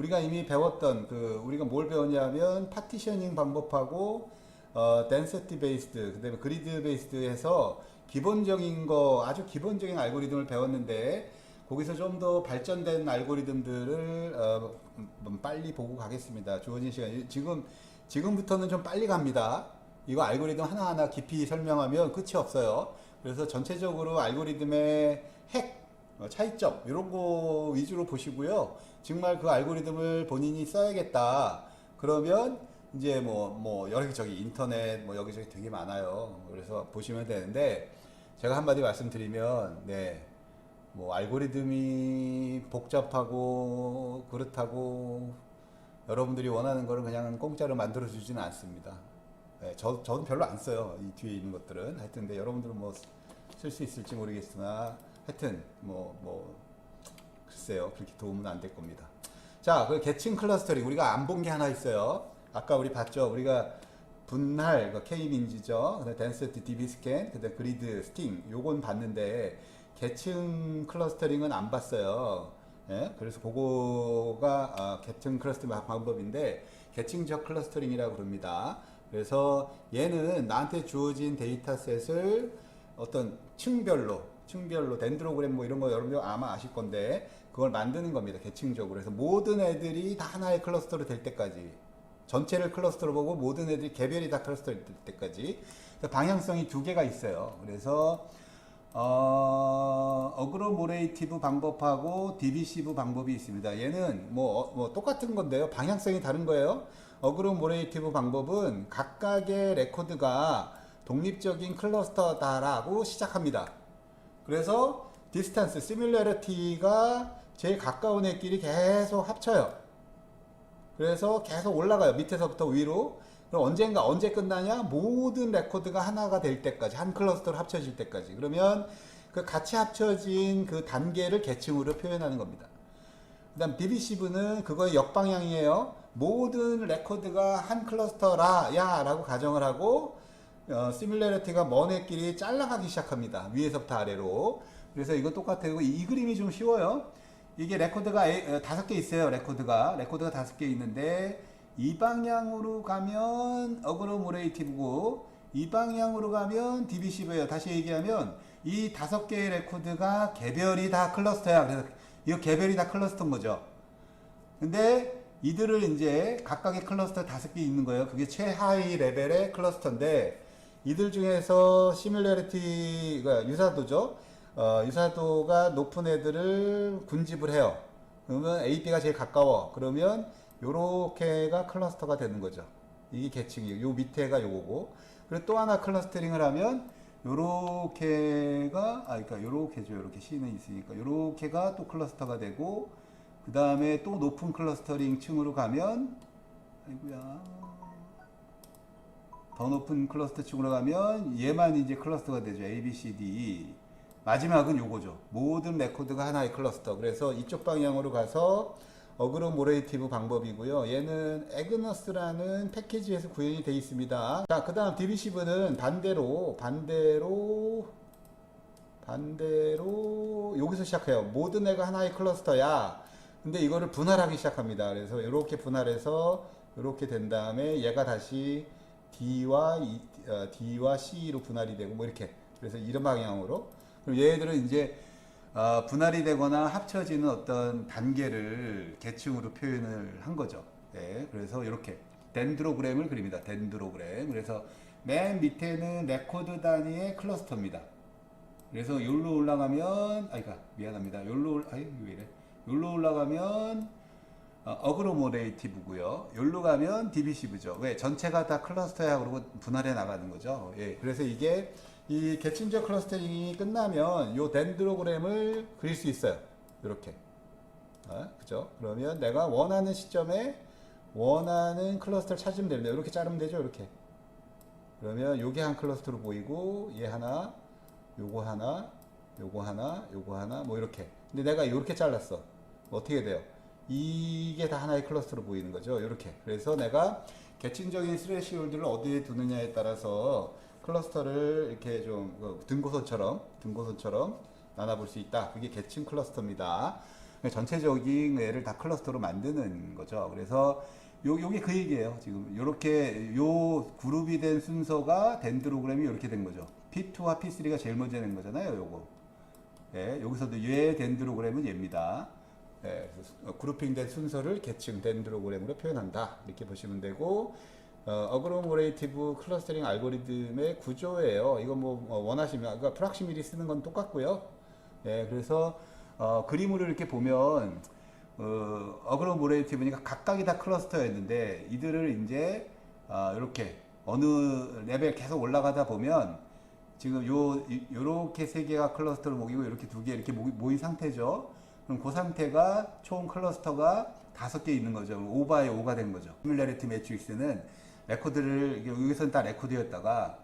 우리가 이미 배웠던 우리가 뭘 배웠냐면 파티셔닝 방법하고 density based, 그다음에 grid based 해서 기본적인 거, 아주 기본적인 알고리즘을 배웠는데 거기서 좀 더 발전된 알고리즘들을 빨리 보고 가겠습니다. 주어진 시간 지금부터는 좀 빨리 갑니다. 이거 알고리즘 하나하나 깊이 설명하면 끝이 없어요. 그래서 전체적으로 알고리즘의 핵, 차이점 이런 거 위주로 보시고요. 정말 그 알고리즘을 본인이 써야겠다. 그러면 이제 여기저기 인터넷 여기저기 되게 많아요. 그래서 보시면 되는데 제가 한마디 말씀드리면 알고리즘이 복잡하고 그렇다고 여러분들이 원하는 거를 그냥 공짜로 만들어 주지는 않습니다. 저는 별로 안 써요. 이 뒤에 있는 것들은. 하여튼, 근데 여러분들은 쓸 수 있을지 모르겠으나, 하여튼, 글쎄요. 그렇게 도움은 안 될 겁니다. 자, 그 계층 클러스터링. 우리가 안 본 게 하나 있어요. 아까 우리 봤죠? 우리가 분할, K-민지죠. 그다음 density, DB 스캔, 그다음 그리드, 스팅. 요건 봤는데, 계층 클러스터링은 안 봤어요. 예? 그래서 그거가 계층 클러스터링 방법인데, 계층적 클러스터링이라고 그럽니다. 그래서 얘는 나한테 주어진 데이터셋을 어떤 층별로 덴드로그램 이런 거 여러분들 아마 아실 건데 그걸 만드는 겁니다. 계층적으로. 그래서 모든 애들이 다 하나의 클러스터로 될 때까지 전체를 클러스터로 보고 모든 애들이 개별이 다 클러스터로 될 때까지 방향성이 두 개가 있어요. 그래서 어그로모레이티브 방법하고 디비시브 방법이 있습니다. 얘는 똑같은 건데요. 방향성이 다른 거예요. 어그로모레이티브 방법은 각각의 레코드가 독립적인 클러스터다라고 시작합니다. 그래서 디스턴스, 시뮬러리티가 제일 가까운 애끼리 계속 합쳐요. 그래서 계속 올라가요. 밑에서부터 위로. 그럼 언제 끝나냐? 모든 레코드가 하나가 될 때까지, 한 클러스터로 합쳐질 때까지. 그러면 그 같이 합쳐진 그 단계를 계층으로 표현하는 겁니다. 그 다음 디비시브는 그거의 역방향이에요. 모든 레코드가 한 클러스터라 야 라고 가정을 하고 시뮬러리티가 먼 애끼리 잘라가기 시작합니다. 위에서부터 아래로. 그래서 이거 똑같아요. 이 그림이 좀 쉬워요. 이게 레코드가 5개 있어요. 레코드가 5개 있는데 이 방향으로 가면 어그로모레이티브고 이 방향으로 가면 디비시브예요. 다시 얘기하면 이 5개의 레코드가 개별이 다 클러스터야. 그래서 이거 개별이 다 클러스터인 거죠. 근데 이들을 이제 각각의 클러스터 5개 있는 거예요. 그게 최하위 레벨의 클러스터인데 이들 중에서 시뮬러리티가 유사도죠. 유사도가 높은 애들을 군집을 해요. 그러면 A, B가 제일 가까워. 그러면 요렇게가 클러스터가 되는 거죠. 이게 계층이에요. 요 밑에가 요거고. 그리고 또 하나 클러스터링을 하면 요렇게가 그러니까 요렇게죠. 요렇게 C는 있으니까 요렇게가 또 클러스터가 되고 그 다음에 또 높은 클러스터링 층으로 가면 아이고야 더 높은 클러스터 층으로 가면 얘만 이제 클러스터가 되죠. A, B, C, D. 마지막은 요거죠. 모든 레코드가 하나의 클러스터. 그래서 이쪽 방향으로 가서 어그로모레이티브 방법이고요. 얘는 에그너스라는 패키지에서 구현이 되어 있습니다. 자, 그 다음 디비시브는 반대로 여기서 시작해요. 모든 애가 하나의 클러스터야. 근데 이거를 분할하기 시작합니다. 그래서 이렇게 분할해서 이렇게 된 다음에 얘가 다시 D와 C로 분할이 되고 이렇게. 그래서 이런 방향으로. 그럼 얘들은 이제 분할이 되거나 합쳐지는 어떤 단계를 계층으로 표현을 한 거죠. 네, 그래서 이렇게 덴드로그램을 그립니다. 덴드로그램. 그래서 맨 밑에는 레코드 단위의 클러스터입니다. 그래서 여기로 올라가면 미안합니다. 여기로 왜 이래? 여기로 올라가면 어그로모레이티브고요. 여기로 가면 디비시브죠. 왜? 전체가 다 클러스터야 그러고 분할해 나가는 거죠. 예, 그래서 이게 이 계층적 클러스터링이 끝나면 요 덴드로그램을 그릴 수 있어요. 이렇게. 그죠? 그러면 내가 원하는 시점에 원하는 클러스터를 찾으면 됩니다. 이렇게 자르면 되죠. 이렇게. 그러면 요게 한 클러스터로 보이고 얘 하나, 요거 하나, 요거 하나, 요거 하나 이렇게. 근데 내가 이렇게 잘랐어. 어떻게 돼요? 이게 다 하나의 클러스터로 보이는 거죠. 이렇게. 그래서 내가 계층적인 스레시홀드를 어디에 두느냐에 따라서 클러스터를 이렇게 좀 등고선처럼 나눠볼 수 있다. 그게 계층 클러스터입니다. 전체적인 애를 다 클러스터로 만드는 거죠. 그래서 요게 그 얘기예요. 지금 요렇게 요 그룹이 된 순서가 덴드로그램이 이렇게 된 거죠. P2와 P3가 제일 먼저 된 거잖아요. 요거. 예, 여기서도 얘 덴드로그램은 얘입니다. 예, 그래서 그룹핑된 순서를 계층 덴드로그램으로 표현한다. 이렇게 보시면 되고, 어그로모레이티브 클러스터링 알고리즘의 구조예요. 이거 뭐 원하시면, 그러니까 프락시밀히 쓰는 건 똑같고요. 예, 그래서 그림으로 이렇게 보면 어그로모레이티브니까 각각이 다 클러스터였는데 이들을 이제 이렇게 어느 레벨 계속 올라가다 보면 지금 요렇게 세 개가 클러스터를 모이고 이렇게 두 개 이렇게 모인 상태죠. 그럼 그 상태가 총 클러스터가 5개 있는 거죠. 5바에 5가 된 거죠. 시뮬레리티 매트릭스는 레코드를 여기서는 다 레코드였다가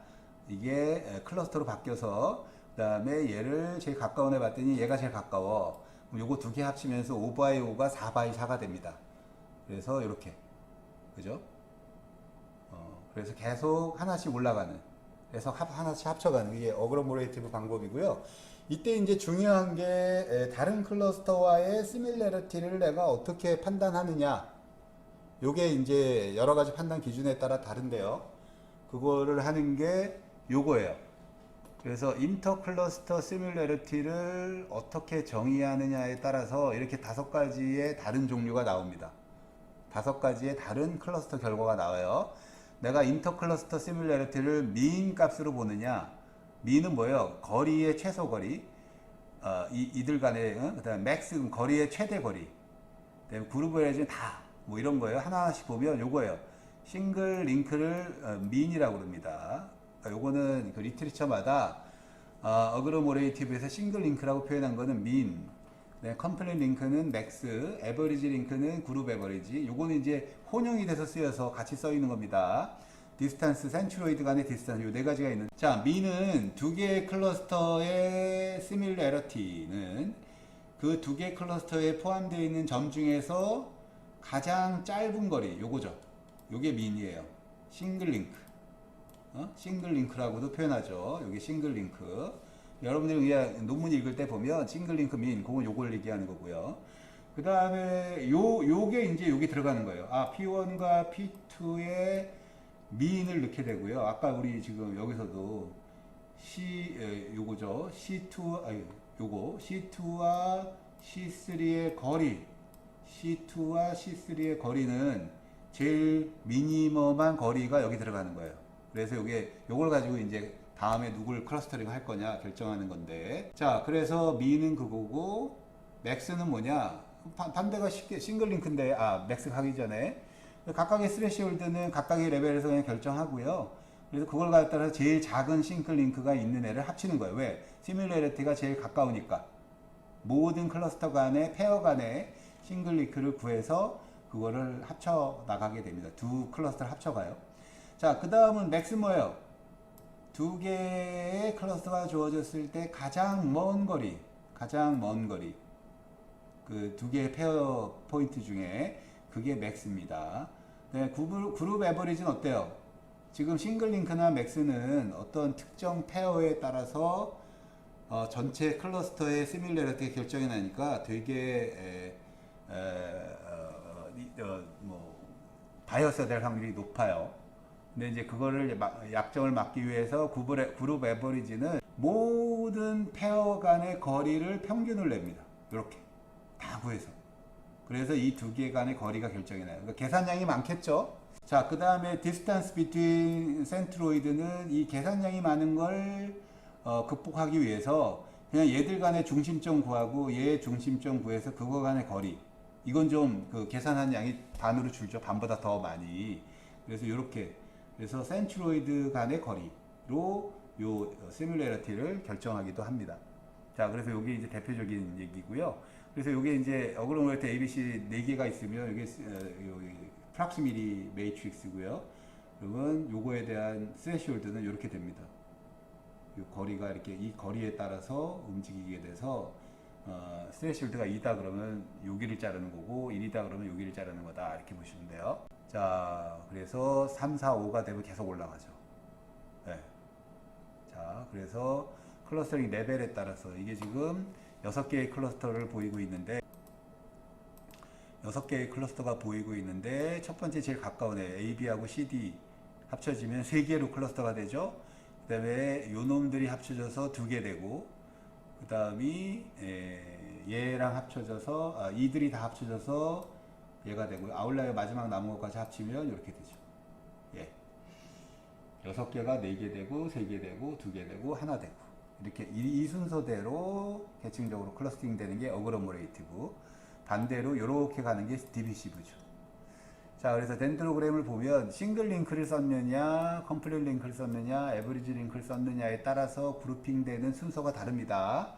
이게 클러스터로 바뀌어서 그다음에 얘를 제일 가까운 애 봤더니 얘가 제일 가까워. 그럼 요거 두 개 합치면서 5바이 5가 4바이 4가 됩니다. 그래서 이렇게 그죠? 그래서 계속 하나씩 올라가는. 그래서 하나씩 합쳐가는 게 어그로모레이티브 방법이고요. 이때 이제 중요한 게 다른 클러스터와의 시밀러리티를 내가 어떻게 판단하느냐. 요게 이제 여러 가지 판단 기준에 따라 다른데요. 그거를 하는 게 요거예요. 그래서 인터클러스터 시뮬러리티를 어떻게 정의하느냐에 따라서 이렇게 5가지의 다른 종류가 나옵니다. 5가지의 다른 클러스터 결과가 나와요. 내가 인터클러스터 시뮬러리티를 민 값으로 보느냐. 민은 뭐예요? 거리의 최소 거리. 이들 간의, 그다음에 맥스 거리의 최대 거리. 그다음에 그룹 에너지는 다 뭐 이런 거예요. 하나씩 보면 요거예요. 싱글 링크를 민이라고 그럽니다. 요거는 그 리트리처마다 어그로모레이티브에서 싱글 링크라고 표현한 거는 민, 컴플릿 링크는 맥스, 에버리지 링크는 그룹 에버리지. 요거는 이제 혼용이 돼서 쓰여서 같이 써 있는 겁니다. 디스턴스, 센츄로이드 간의 디스턴스 요 4가지가 있는. 자, 민은 2개의 클러스터의 시밀러리티는 그 2개 클러스터에 포함되어 있는 점 중에서 가장 짧은 거리 요거죠. 요게 민이에요. 싱글 링크. 싱글 링크라고도 표현하죠. 여기 싱글 링크. 여러분들이 그냥 논문 읽을 때 보면 싱글 링크 민, 그건 요걸 얘기하는 거고요. 그 다음에 요게 이제 여기 들어가는 거예요. P1과 P2의 민을 넣게 되고요. 아까 우리 지금 여기서도 요거죠. 요거 C2와 C3의 거리, C2와 C3의 거리는 제일 미니멈한 거리가 여기 들어가는 거예요. 그래서 요걸 가지고 이제 다음에 누굴 클러스터링 할 거냐 결정하는 건데. 자, 그래서 미는 그거고, 맥스는 뭐냐? 반대가 쉽게 싱글 링크인데, 맥스 가기 전에 각각의 스레시홀드는 각각의 레벨에서 그냥 결정하고요. 그래서 그걸 갖다가 제일 작은 싱글 링크가 있는 애를 합치는 거예요. 왜? 시뮬러리티가 제일 가까우니까. 모든 클러스터 간의 페어 간의 싱글 링크를 구해서 그거를 합쳐 나가게 됩니다. 두 클러스터를 합쳐가요. 자, 그 다음은 맥스 뭐예요? 2개의 클러스터가 주어졌을 때 가장 먼 거리, 그 2개의 페어 포인트 중에 그게 맥스입니다. 네, 그룹 에버리지는 어때요? 지금 싱글 링크나 맥스는 어떤 특정 페어에 따라서 전체 클러스터의 시밀러리티가 결정이 나니까 되게 바이어스가 될 확률이 높아요. 근데 이제 그거를 약점을 막기 위해서 그룹 에버리지는 모든 페어 간의 거리를 평균을 냅니다. 이렇게 다 구해서. 그래서 이 2개 간의 거리가 결정이 나요. 그러니까 계산량이 많겠죠. 자, 그 다음에 디스턴스 비트윈 센트로이드는 이 계산량이 많은 걸 극복하기 위해서 그냥 얘들 간의 중심점 구하고 얘 중심점 구해서 그거 간의 거리. 이건 좀 그 계산한 양이 반으로 줄죠. 반보다 더 많이. 그래서 이렇게. 그래서 센츄로이드 간의 거리로 요 시뮬러리티를 결정하기도 합니다. 자, 그래서 이게 이제 대표적인 얘기고요. 그래서 이게 이제 어그로모레이티 ABC 4개가 있으면 이게 프락시미리 매트릭스고요. 그러면 요거에 대한 스레시홀드는 이렇게 됩니다. 요 거리가 이렇게 이 거리에 따라서 움직이게 돼서 스레시홀드가 2다 그러면 여기를 자르는 거고 1이다 그러면 여기를 자르는 거다 이렇게 보시면 돼요. 자, 그래서 3, 4, 5가 되면 계속 올라가죠. 네. 자, 그래서 클러스터링 레벨에 따라서 이게 지금 6개의 클러스터를 보이고 있는데 6개의 클러스터가 보이고 있는데 첫 번째 제일 가까운 애 AB하고 CD 합쳐지면 3개로 클러스터가 되죠. 그 다음에 요 놈들이 합쳐져서 2개 되고, 그 다음이 얘랑 합쳐져서 이들이 다 합쳐져서 얘가 되고, 아웃라이어 마지막 남은 것까지 합치면 이렇게 되죠. 예. 6개가 4개 되고 3개 되고 2개 되고 하나 되고, 이렇게 이 순서대로 계층적으로 클러스팅 되는 게 어그로모레이티브, 반대로 이렇게 가는 게 디비시브죠. 자, 그래서 덴드로그램을 보면 싱글 링크를 썼느냐, 컴플릿 링크를 썼느냐, 에버리지 링크를 썼느냐에 따라서 그룹핑되는 순서가 다릅니다.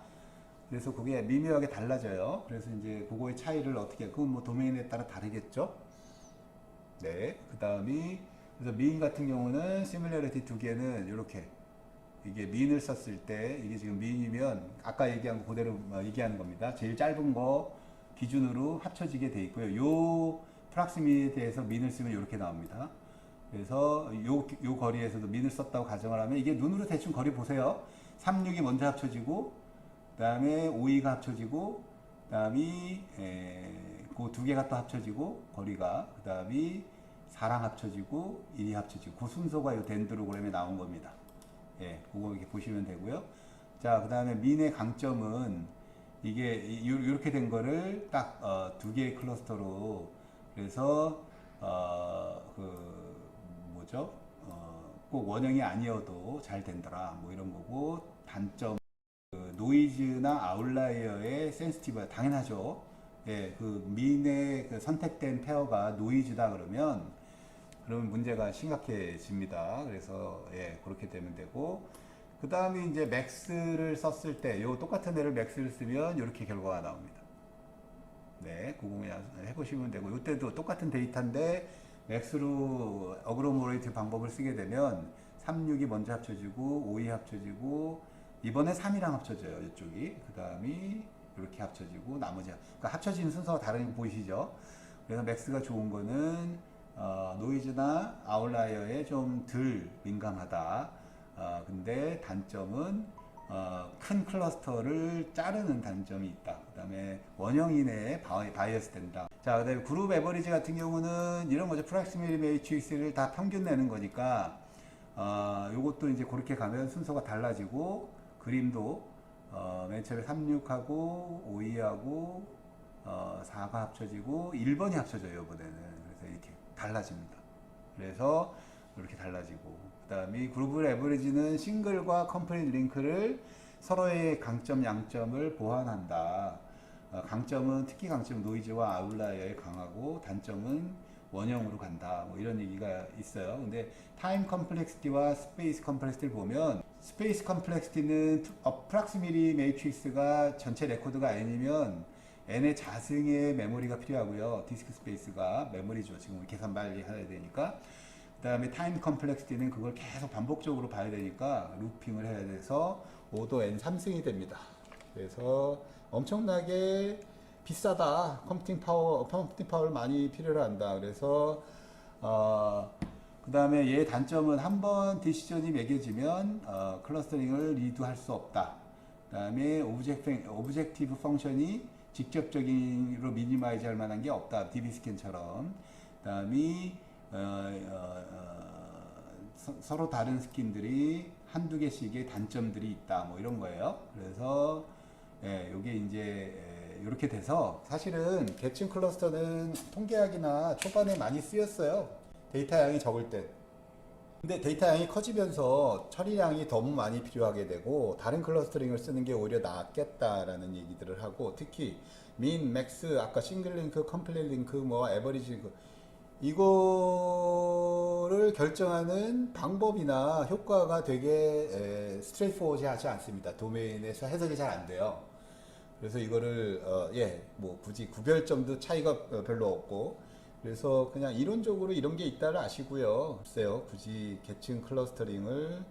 그래서 그게 미묘하게 달라져요. 그래서 이제 그거의 차이를 어떻게, 그건 뭐 도메인에 따라 다르겠죠. 네, 그 다음이, 그래서 미인 같은 경우는 시뮬러리티 2개는 이렇게, 이게 미인을 썼을 때, 이게 지금 미인이면 아까 얘기한 거 그대로 얘기하는 겁니다. 제일 짧은 거 기준으로 합쳐지게 돼 있고요. 요 프락시미티에서 민을 쓰면 이렇게 나옵니다. 그래서 요 거리에서도 민을 썼다고 가정을 하면, 이게 눈으로 대충 거리 보세요. 3, 6이 먼저 합쳐지고, 그 다음에 5, 2가 합쳐지고, 그 다음이 그 2개가 또 합쳐지고 거리가, 그 다음이 4랑 합쳐지고 1이 합쳐지고, 그 순서가 이 덴드로그램에 나온 겁니다. 예, 그거 이렇게 보시면 되고요. 자, 그 다음에 민의 강점은 이게 이렇게 된 거를 딱 2개의 클러스터로, 그래서 그 뭐죠? 꼭 원형이 아니어도 잘 된더라, 뭐 이런 거고. 단점, 그 노이즈나 아웃라이어의 센시티브, 당연하죠. 예, 그 민의 그 선택된 페어가 노이즈다 그러면 문제가 심각해집니다. 그래서 예, 그렇게 되면 되고, 그 다음에 이제 맥스를 썼을 때, 요 똑같은 애를 맥스를 쓰면 이렇게 결과가 나옵니다. 네, 그거 그냥 해보시면 되고, 이때도 똑같은 데이터인데 맥스로 어그로모레이트 방법을 쓰게 되면 3, 6이 먼저 합쳐지고 5, 2 합쳐지고, 이번에 3이랑 합쳐져요, 이쪽이. 그 다음이 이렇게 합쳐지고, 나머지, 그러니까 합쳐지는 순서가 다른 거 보이시죠? 그래서 맥스가 좋은 거는 노이즈나 아웃라이어에 좀 덜 민감하다. 근데 단점은 큰 클러스터를 자르는 단점이 있다. 그 다음에 원형 이내에 바이어스 된다. 자, 그 다음에 그룹 에버리지 같은 경우는 이런 거죠. 프락시미티 매트릭스를 다 평균 내는 거니까, 요것도 이제 그렇게 가면 순서가 달라지고, 그림도 맨 처음에 3, 6하고 5, 2하고 4가 합쳐지고 1번이 합쳐져요, 이번에는. 그래서 이렇게 달라집니다. 그래서 이렇게 달라지고, 그 다음에 그룹 에버리지는 싱글과 컴플릿 링크를 서로의 강점, 양점을 보완한다. 강점은, 특히 강점은 노이즈와 아웃라이어에 강하고, 단점은 원형으로 간다. 뭐 이런 얘기가 있어요. 근데 타임 컴플렉시티와 스페이스 컴플렉시티를 보면, 스페이스 컴플렉시티는 프락시미티 매트릭스가 전체 레코드가 n이면 n의 자승의 메모리가 필요하고요. 디스크 스페이스가 메모리죠. 지금 계산 빨리 해야 되니까. 그 다음에 타임 컴플렉시티는 그걸 계속 반복적으로 봐야 되니까 루핑을 해야 돼서 5도 n 3승이 됩니다. 그래서 엄청나게 비싸다. 컴퓨팅 파워를 많이 필요로 한다. 그래서 그 다음에 얘 단점은 한번 디시전이 매겨지면 클러스터링을 리드할 수 없다. 그 다음에 오브젝티브 펑션이 직접적으로 미니마이즈 할 만한 게 없다. DB 스캔처럼. 그 다음에 서로 다른 스킨들이 한두 개씩의 단점들이 있다. 뭐 이런 거예요. 그래서 예, 요게 이제 이렇게 돼서, 사실은 계층 클러스터는 통계학이나 초반에 많이 쓰였어요. 데이터 양이 적을 때. 근데 데이터 양이 커지면서 처리량이 너무 많이 필요하게 되고, 다른 클러스터링을 쓰는 게 오히려 낫겠다라는 얘기들을 하고, 특히 민, 맥스, 아까 싱글 링크, 컴플릿 링크, 뭐 에버리지 링크, 이거를 결정하는 방법이나 효과가 되게 스트레이트포워드하지 않습니다. 도메인에서 해석이 잘 안 돼요. 그래서 이거를 뭐 굳이 구별점도 차이가 별로 없고, 그래서 그냥 이론적으로 이런 게 있다를 아시고요. 글쎄요, 굳이 계층 클러스터링을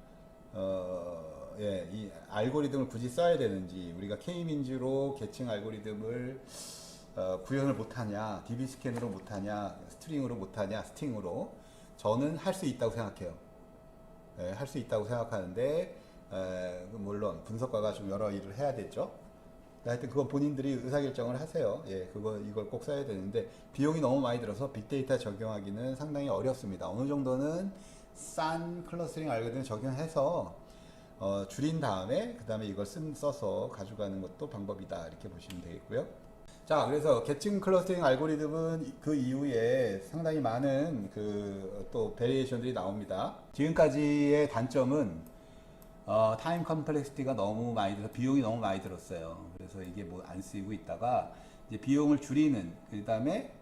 이 알고리즘을 굳이 써야 되는지, 우리가 K민주로 계층 알고리즘을 구현을 못하냐, DB 스캔으로 못하냐, 스트링으로 못하냐, 스팅으로, 저는 할 수 있다고 생각해요. 할 수 있다고 생각하는데, 물론 분석가가 좀 여러 일을 해야 되죠. 하여튼 그거 본인들이 의사결정을 하세요. 예, 이걸 꼭 써야 되는데 비용이 너무 많이 들어서 빅데이터 적용하기는 상당히 어렵습니다. 어느 정도는 싼 클러스터링 알고리즘 적용해서 줄인 다음에 그 다음에 이걸 써서 가져가는 것도 방법이다 이렇게 보시면 되겠고요. 자, 그래서 계층 클러스터링 알고리즘은 그 이후에 상당히 많은 또 베리에이션들이 나옵니다. 지금까지의 단점은 타임 컴플렉시티가 너무 많이 들어서 비용이 너무 많이 들었어요. 그래서 이게 뭐 안 쓰이고 있다가 이제 비용을 줄이는 그 다음에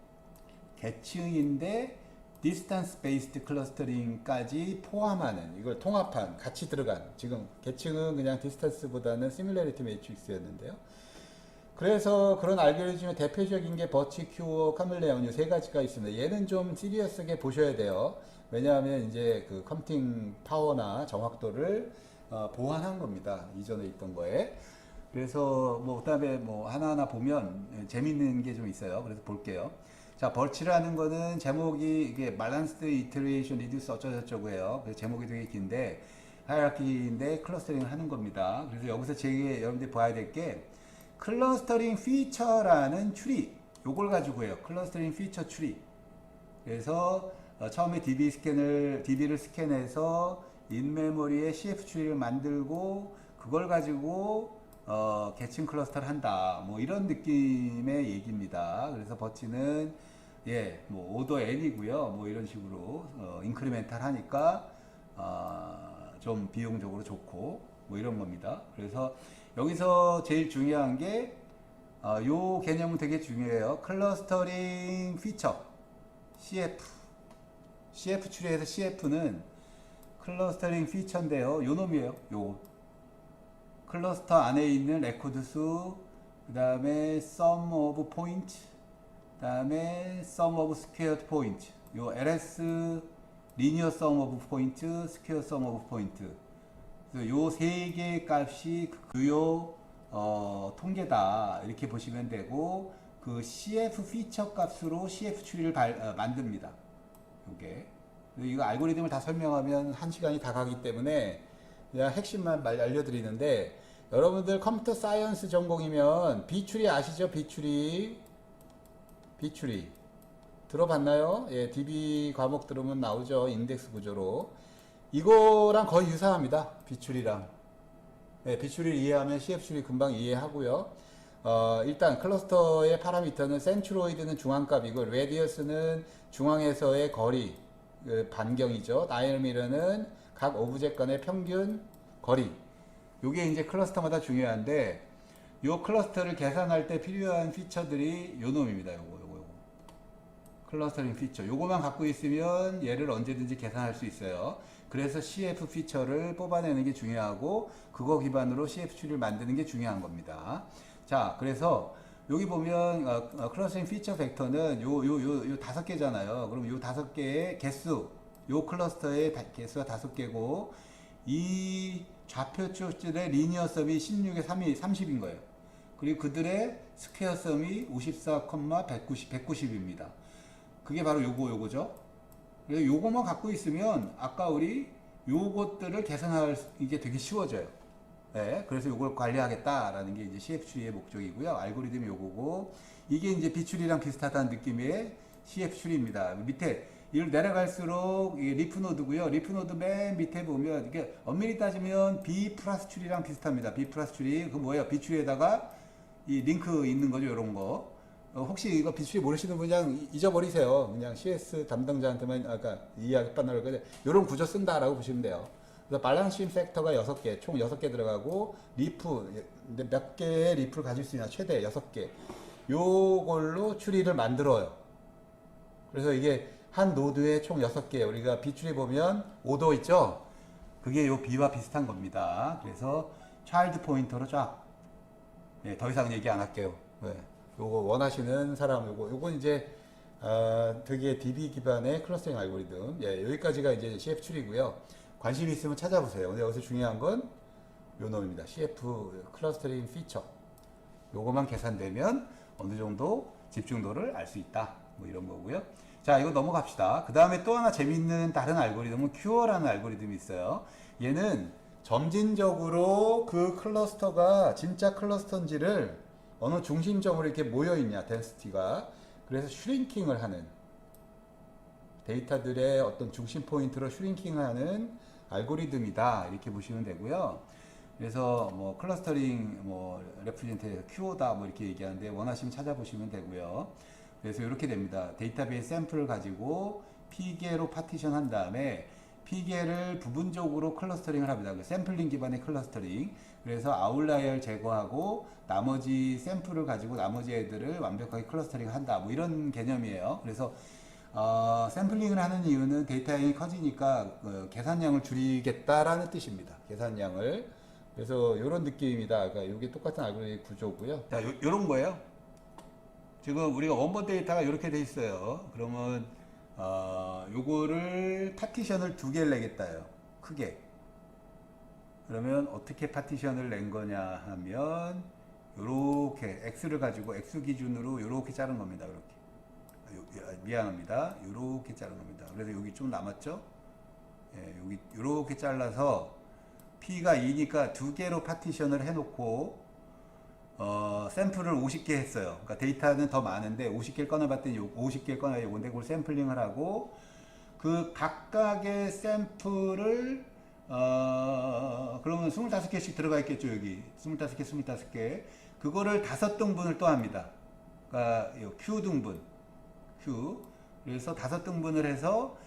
계층인데 디스턴스 베이스드 클러스터링까지 포함하는 이걸 통합한 같이 들어간 지금 계층은 그냥 디스턴스보다는 시뮬레리티 매트릭스였는데요. 그래서 그런 알고리즘의 대표적인 게 버치, 큐어, 카멜레온 이 세 가지가 있습니다. 얘는 좀 시리어스하게 보셔야 돼요. 왜냐하면 이제 그 컴퓨팅 파워나 정확도를 보완한 겁니다. 이전에 있던 거에. 그래서 뭐 그다음에 뭐 하나하나 보면 재밌는 게 좀 있어요. 그래서 볼게요. 자, 벌치라는 거는 제목이 이게 발란스드 이터레이션 리듀스 어쩌고저쩌고예요. 그래서 제목이 되게 긴데 하이라키인데 클러스터링을 하는 겁니다. 그래서 여기서 제게 여러분들이 봐야 될 게 클러스터링 피처라는 추리 요걸 가지고 해요. 클러스터링 피처 추리. 그래서 처음에 DB를 스캔해서 인메모리에 CF 추리를 만들고 그걸 가지고 계층 클러스터를 한다. 뭐 이런 느낌의 얘기입니다. 그래서 버치는 뭐 오더 n이고요. 뭐 이런 식으로 인크리멘탈 하니까 좀 비용적으로 좋고 뭐 이런 겁니다. 그래서 여기서 제일 중요한 게 요 개념은 되게 중요해요. 클러스터링 피처 CF 추리에서 CF는 클러스터링 피처인데요. 요 놈이에요. 요 클러스터 안에 있는 레코드 수, 그 다음에 sum of point, 그 다음에 sum of squared point. 요 LS linear sum of point, square sum of point. 요 세 개의 값이 주요 통계다 이렇게 보시면 되고 그 CF 피처 값으로 CF 추리를 만듭니다. 요게 이거 알고리즘을 다 설명하면 1시간이 다 가기 때문에 그냥 핵심만 알려드리는데 여러분들 컴퓨터 사이언스 전공이면 B추리 아시죠? B추리 들어봤나요? 예, DB 과목 들으면 나오죠. 인덱스 구조로 이거랑 거의 유사합니다. B추리랑 B추리를 이해하면 CF추리 금방 이해하고요. 일단 클러스터의 파라미터는 센트로이드는 중앙값이고 레디어스는 중앙에서의 거리 반경이죠. 다이아미터는 각 오브젝트 간의 평균 거리. 요게 이제 클러스터마다 중요한데 요 클러스터를 계산할 때 필요한 피처들이 요 놈입니다. 요거 클러스터링 피처. 요거만 갖고 있으면 얘를 언제든지 계산할 수 있어요. 그래서 CF 피처를 뽑아내는 게 중요하고 그거 기반으로 CF 추리를 만드는 게 중요한 겁니다. 자, 그래서 여기 보면 클러스터링 피처 벡터는 요 5개잖아요. 그럼 요 5개의 개수, 요 클러스터의 개수가 5개고 이 좌표 쪽들의 리니어 썸이 16에 3이 30인 거예요. 그리고 그들의 스퀘어 썸이 54,190입니다. 그게 바로 요거죠. 그래서 요거만 갖고 있으면 아까 우리 요것들을 계산할 이게 되게 쉬워져요. 네, 그래서 요걸 관리하겠다라는 게 이제 CF추리의 목적이고요. 알고리즘이 요거고 이게 이제 B추리랑 비슷하다는 느낌의 CF추리입니다. 밑에 이걸 내려갈수록 이게 리프노드고요. 리프노드 맨 밑에 보면 이게 엄밀히 따지면 B 플러스 추리랑 비슷합니다. B 플러스 추리 그 뭐예요? B추리에다가 이 링크 있는 거죠. 요런 거. 혹시 이거 B추리 모르시는 분 그냥 잊어버리세요. 그냥 CS 담당자한테만 아까 이야기만 하고 요런 구조 쓴다라고 보시면 돼요. 그래서 발란싱 팩터가 6개, 총 6개 들어가고 리프 몇 개의 리프를 가질 수 있냐? 최대 6개. 요걸로 추리를 만들어요. 그래서 이게 한 노드에 총 6개. 우리가 B추리 보면 5도 있죠? 그게 요 B와 비슷한 겁니다. 그래서 차일드 포인터로 쫙. 네, 더 이상 얘기 안 할게요. 네. 요거 원하시는 사람 요건 이제 되게 DB 기반의 클러스터링 알고리즘. 예, 여기까지가 이제 CF 추리고요. 관심 있으면 찾아보세요. 근데 여기서 중요한 건 요 놈입니다. CF 클러스터링 피처. 요거만 계산되면 어느 정도 집중도를 알 수 있다. 뭐 이런 거고요. 자, 이거 넘어갑시다. 그 다음에 또 하나 재밌는 다른 알고리즘은 큐어라는 알고리즘이 있어요. 얘는 점진적으로 그 클러스터가 진짜 클러스터인지를 어느 중심점으로 이렇게 모여 있냐, 덴시티가. 그래서 슈링킹을 하는, 데이터들의 어떤 중심 포인트로 슈링킹하는 알고리즘이다, 이렇게 보시면 되고요. 그래서 뭐 클러스터링 뭐 레프리젠테이션 QO다 뭐 이렇게 얘기하는데, 원하시면 찾아보시면 되고요. 그래서 이렇게 됩니다. 데이터베이스 샘플을 가지고 P개로 파티션 한 다음에 P개를 부분적으로 클러스터링을 합니다. 그 샘플링 기반의 클러스터링. 그래서 아웃라이어를 제거하고 나머지 샘플을 가지고 나머지 애들을 완벽하게 클러스터링 한다, 뭐 이런 개념이에요. 그래서 샘플링을 하는 이유는 데이터 양이 커지니까 계산량을 줄이겠다라는 뜻입니다. 계산량을. 그래서 이런 느낌입니다. 그러니까 이게 똑같은 알고리즘 구조고요. 자, 요런 거예요. 지금 우리가 원본 데이터가 이렇게 돼 있어요. 그러면 요거를 파티션을 두 개를 내겠다요. 크게. 그러면 어떻게 파티션을 낸 거냐 하면 요렇게 x를 가지고 x 기준으로 요렇게 자른 겁니다. 이렇게. 미안합니다. 요렇게 자른 겁니다. 그래서 여기 좀 남았죠? 예, 여기 요렇게 잘라서 P가 2니까 두 개로 파티션을 해놓고 샘플을 50개 했어요. 그러니까 데이터는 더 많은데 50개를 꺼내봤더니 50개를 꺼내야 요건데 그걸 샘플링을 하고 그 각각의 샘플을 그러면 25개씩 들어가 있겠죠. 여기 25개 25개 그거를 5등분을 또 합니다. 그러니까 Q등분 Q 그래서 5등분을 해서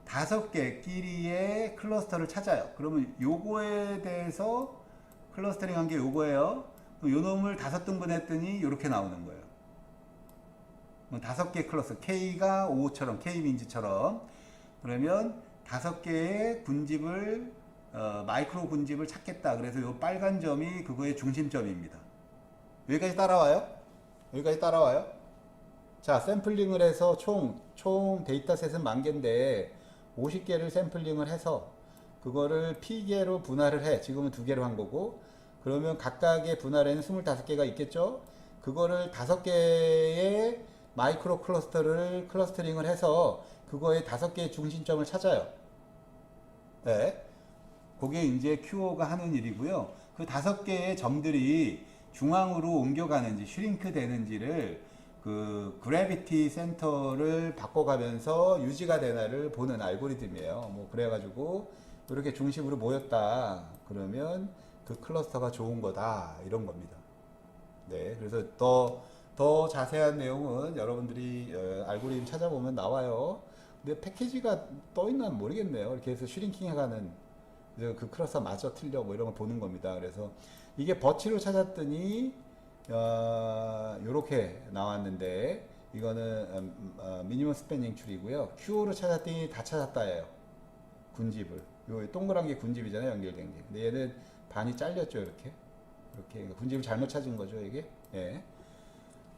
5개끼리의 클러스터를 찾아요. 그러면 요거에 대해서 클러스터링 한 게 요거예요. 요 놈을 5등분 했더니 이렇게 나오는 거예요. 5개 클러스터 K가 5처럼 K민지처럼 그러면 5개의 군집을 마이크로 군집을 찾겠다. 그래서 요 빨간 점이 그거의 중심점입니다. 여기까지 따라와요? 여기까지 따라와요? 자, 샘플링을 해서 총 데이터셋은 10,000개인데 50개를 샘플링을 해서 그거를 P개로 분할을 해. 지금은 2개로 한 거고 그러면 각각의 분할에는 25개가 있겠죠? 그거를 5개의 마이크로 클러스터를 클러스터링을 해서 그거의 5개의 중심점을 찾아요. 네. 그게 이제 QO가 하는 일이고요. 그 5개의 점들이 중앙으로 옮겨가는지 슈링크 되는지를 그 그래비티 센터를 바꿔가면서 유지가 되나를 보는 알고리즘이에요. 뭐 그래가지고 이렇게 중심으로 모였다 그러면 그 클러스터가 좋은 거다 이런 겁니다. 네, 그래서 더 자세한 내용은 여러분들이 알고리즘 찾아보면 나와요. 근데 패키지가 떠 있나 모르겠네요. 이렇게 해서 슈링킹 해가는 그 클러스터 맞아 틀려 뭐 이런 걸 보는 겁니다. 그래서 이게 버치로 찾았더니 요렇게 나왔는데 이거는 미니멈 스패닝 트리고요. QO로 찾았더니 다 찾았다예요. 군집을. 요 동그란 게 군집이잖아요. 연결된 게. 근데 얘는 반이 잘렸죠. 이렇게. 그러니까 군집을 잘못 찾은 거죠. 이게. 예.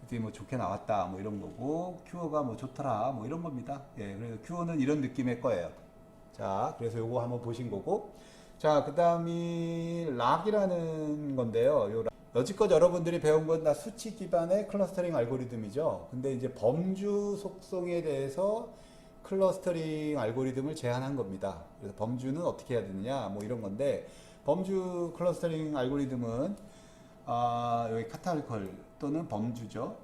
그때 뭐 좋게 나왔다. 뭐 이런 거고 QO가 뭐 좋더라. 뭐 이런 겁니다. 예. 그래서 QO는 이런 느낌의 거예요. 자, 그래서 요거 한번 보신 거고. 자, 그 다음이 락이라는 건데요. 요 여지껏 여러분들이 배운 건 다 수치 기반의 클러스터링 알고리즘이죠. 근데 이제 범주 속성에 대해서 클러스터링 알고리즘을 제안한 겁니다. 그래서 범주는 어떻게 해야 되느냐, 뭐 이런 건데, 범주 클러스터링 알고리즘은, 여기 카타리컬 또는 범주죠.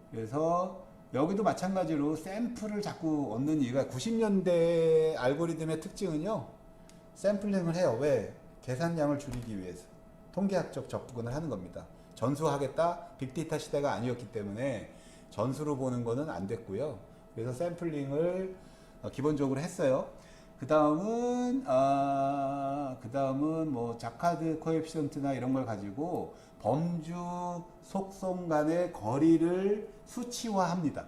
그래서 여기도 마찬가지로 샘플을 자꾸 얻는 이유가 90년대 알고리즘의 특징은요, 샘플링을 해요. 왜? 계산량을 줄이기 위해서. 통계학적 접근을 하는 겁니다. 전수하겠다? 빅데이터 시대가 아니었기 때문에 전수로 보는 거는 안 됐고요. 그래서 샘플링을 기본적으로 했어요. 그 다음은 뭐 자카드 코에피션트나 이런 걸 가지고 범주 속성 간의 거리를 수치화합니다.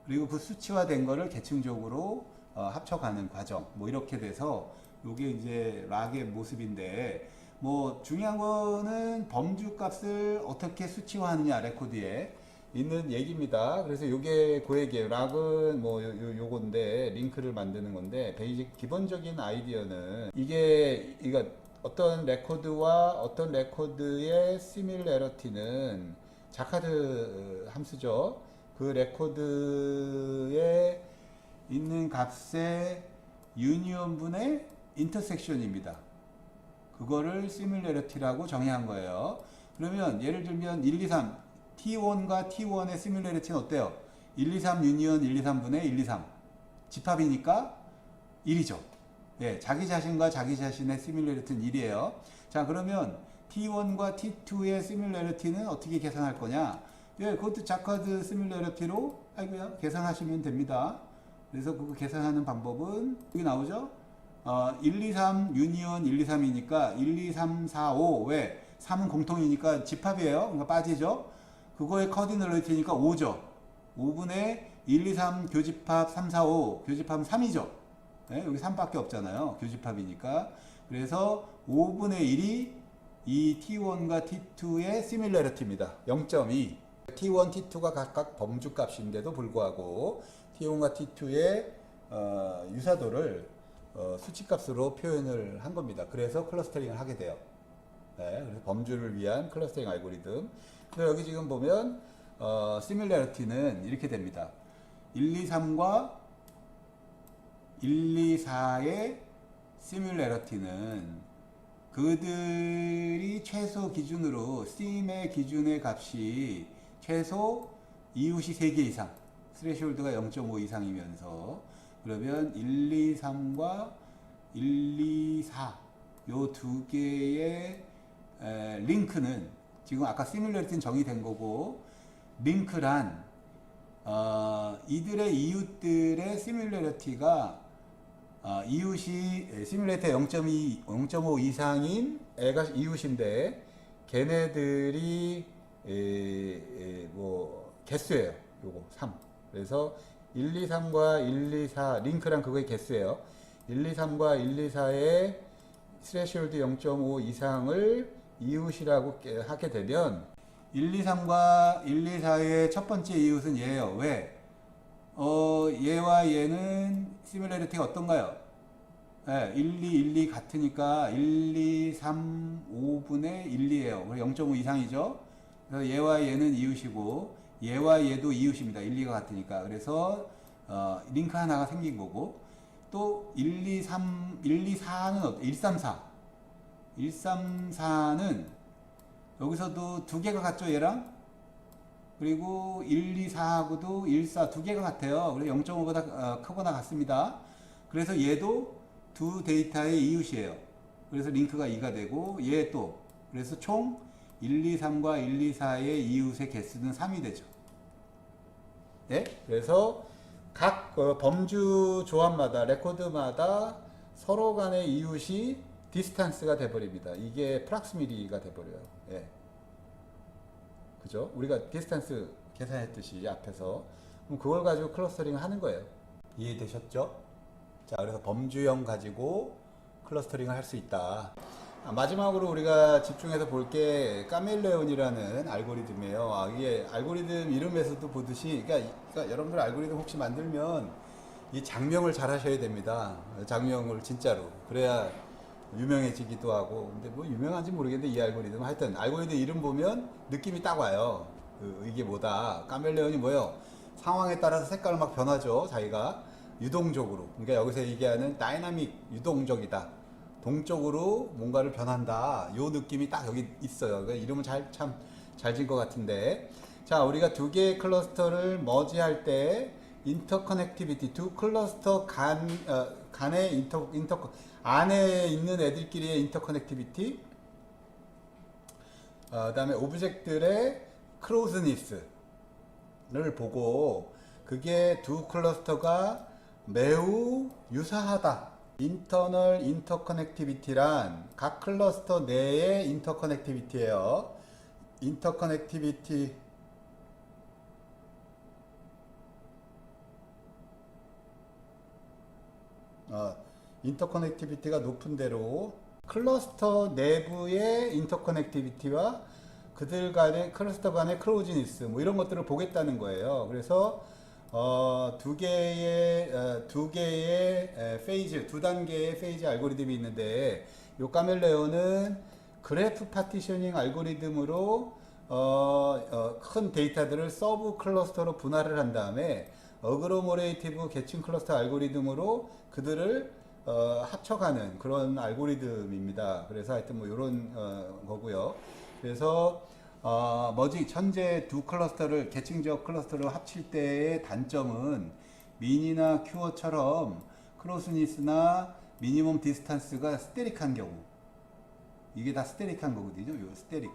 그리고 그 수치화된 거를 계층적으로 합쳐가는 과정. 뭐 이렇게 돼서 이게 이제 락의 모습인데 뭐 중요한 거는 범주 값을 어떻게 수치화하느냐 레코드에 있는 얘기입니다. 그래서 요게 그 얘기예요. 락은 뭐 요건데 링크를 만드는 건데 베이직 기본적인 아이디어는 이거 어떤 레코드와 어떤 레코드의 시밀러리티는 자카드 함수죠. 그 레코드에 있는 값의 유니온분의 인터섹션입니다. 그거를 시뮬러리티라고 정의한 거예요. 그러면 예를 들면 1, 2, 3 T1과 T1의 시뮬레리티는 어때요? 1, 2, 3 유니언 1, 2, 3분의 1, 2, 3 집합이니까 1이죠. 예, 자기 자신과 자기 자신의 시뮬레리티는 1이에요. 자, 그러면 T1과 T2의 시뮬레리티는 어떻게 계산할 거냐? 예, 그것도 자카드 시뮬레리티로 아이고야 계산하시면 됩니다. 그래서 그거 계산하는 방법은 여기 나오죠? 1, 2, 3 유니언 1, 2, 3이니까 1, 2, 3, 4, 5 왜? 3은 공통이니까 집합이에요. 그러니까 빠지죠. 그거의 커디널리티니까 5죠. 5분의 1, 2, 3 교집합 3, 4, 5 교집합은 3이죠. 네? 여기 3밖에 없잖아요. 교집합이니까. 그래서 5분의 1이 이 T1과 T2의 시뮬레리티입니다. 0.2. T1, T2가 각각 범주 값인데도 불구하고 T1과 T2의 유사도를 수치값으로 표현을 한 겁니다. 그래서 클러스터링을 하게 돼요. 네, 그래서 범주를 위한 클러스터링 알고리즘. 그래서 여기 지금 보면 시뮬레리티는 이렇게 됩니다. 1, 2, 3과 1, 2, 4의 시뮬레리티는 그들이 최소 기준으로 심의 기준의 값이 최소 이웃이 3개 이상, 스레시홀드가 0.5 이상이면서 그러면 1, 2, 3과 1, 2, 4 요 두 개의 링크는 지금 아까 시뮬레이트는 정의된 거고 링크란 이들의 이웃들의 시뮬레이티가 이웃이 시뮬레이터 0.5 이상인 애가 이웃인데 걔네들이 뭐 개수예요. 요거 3. 그래서 1, 2, 3과 1, 2, 4 링크란 그거의 개수예요. 1, 2, 3과 1, 2, 4의 스레시홀드 0.5 이상을 이웃이라고 하게 되면 1, 2, 3과 1, 2, 4의 첫 번째 이웃은 얘예요. 왜? 얘와 얘는 시뮬레리티가 어떤가요? 네, 1, 2, 1, 2 같으니까 1, 2, 3, 5분의 1, 2예요. 0.5 이상이죠. 그래서 얘와 얘는 이웃이고 얘와 얘도 이웃입니다. 1, 2가 같으니까. 그래서 링크 하나가 생긴 거고 또 1, 2, 3, 1, 2, 4는 1, 3, 4 1, 3, 4는 여기서도 두 개가 같죠, 얘랑? 그리고 1, 2, 4하고도 1, 4 두 개가 같아요. 그래서 0.5보다 크거나 같습니다. 그래서 얘도 두 데이터의 이웃이에요. 그래서 링크가 2가 되고 얘 또 그래서 총 1, 2, 3과 1, 2, 4의 이웃의 개수는 3이 되죠. 네? 그래서 각 범주 조합마다 레코드마다 서로 간의 이웃이 디스탄스가 돼버립니다. 이게 프락스미리가 돼버려요. 예. 그죠? 우리가 디스탄스 계산했듯이 앞에서 그럼 그걸 가지고 클러스터링을 하는 거예요. 이해되셨죠? 자, 그래서 범주형 가지고 클러스터링을 할 수 있다. 마지막으로 우리가 집중해서 볼 게 카멜레온이라는 알고리즘이에요. 이게 알고리즘 이름에서도 보듯이, 그러니까 여러분들 알고리즘 혹시 만들면 이 장명을 잘 하셔야 됩니다. 장명을 진짜로. 그래야 유명해지기도 하고. 근데 뭐 유명한지 모르겠는데 이 알고리즘 하여튼 알고리즘 이름 보면 느낌이 딱 와요. 이게 뭐다. 카멜레온이 뭐예요? 상황에 따라서 색깔을 막 변하죠. 자기가 유동적으로. 그러니까 여기서 얘기하는 다이나믹 유동적이다. 동적으로 뭔가를 변한다. 요 느낌이 딱 여기 있어요. 그러니까 이름을 참 잘 지은 것 같은데. 자, 우리가 두 개의 클러스터를 머지할 때 인터커넥티비티, 두 클러스터 간의 안에 있는 애들끼리의 인터커넥티비티, 그다음에 오브젝트들의 클로즈니스를 보고 그게 두 클러스터가 매우 유사하다. 인터널 인터커넥티비티란 각 클러스터 내의 인터커넥티비티예요. 인터커넥티비티 인터커넥티비티가 높은 대로 클러스터 내부의 인터커넥티비티와 그들 간의 클러스터 간의 클로즈니스 뭐 이런 것들을 보겠다는 거예요. 그래서 두 개의 페이즈, 두 단계의 페이즈 알고리즘이 있는데 요 카멜레온은 그래프 파티셔닝 알고리즘으로 큰 데이터들을 서브 클러스터로 분할을 한 다음에 어그로모레이티브 계층 클러스터 알고리즘으로 그들을 합쳐가는 그런 알고리즘입니다. 그래서 하여튼 뭐 이런 거고요. 그래서 뭐지 현재 두 클러스터를 계층적 클러스터를 합칠 때의 단점은 민이나 큐어처럼 크로스니스나 미니멈 디스턴스가 스테릭한 경우, 이게 다 스테릭한 거거든요. 요 스테릭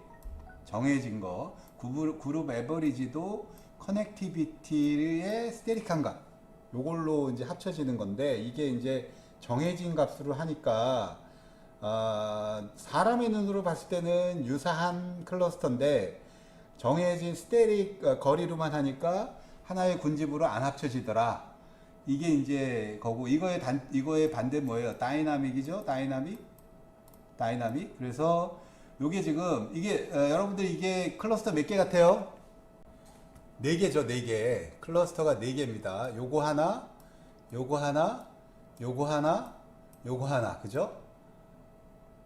정해진 거, 그룹 에버리지도 커넥티비티의 스테릭한 값, 요걸로 이제 합쳐지는 건데, 이게 이제 정해진 값으로 하니까 사람의 눈으로 봤을 때는 유사한 클러스터인데 정해진 스테릭 거리로만 하니까 하나의 군집으로 안 합쳐지더라. 이게 이제 거고, 이거의 반대 뭐예요? 다이나믹이죠? 다이나믹. 그래서 요게 지금 이게 여러분들 이게 클러스터 몇 개 같아요? 네 개죠, 네 개. 클러스터가 네 개입니다. 요거 하나, 요거 하나, 요거 하나, 요거 하나, 그죠?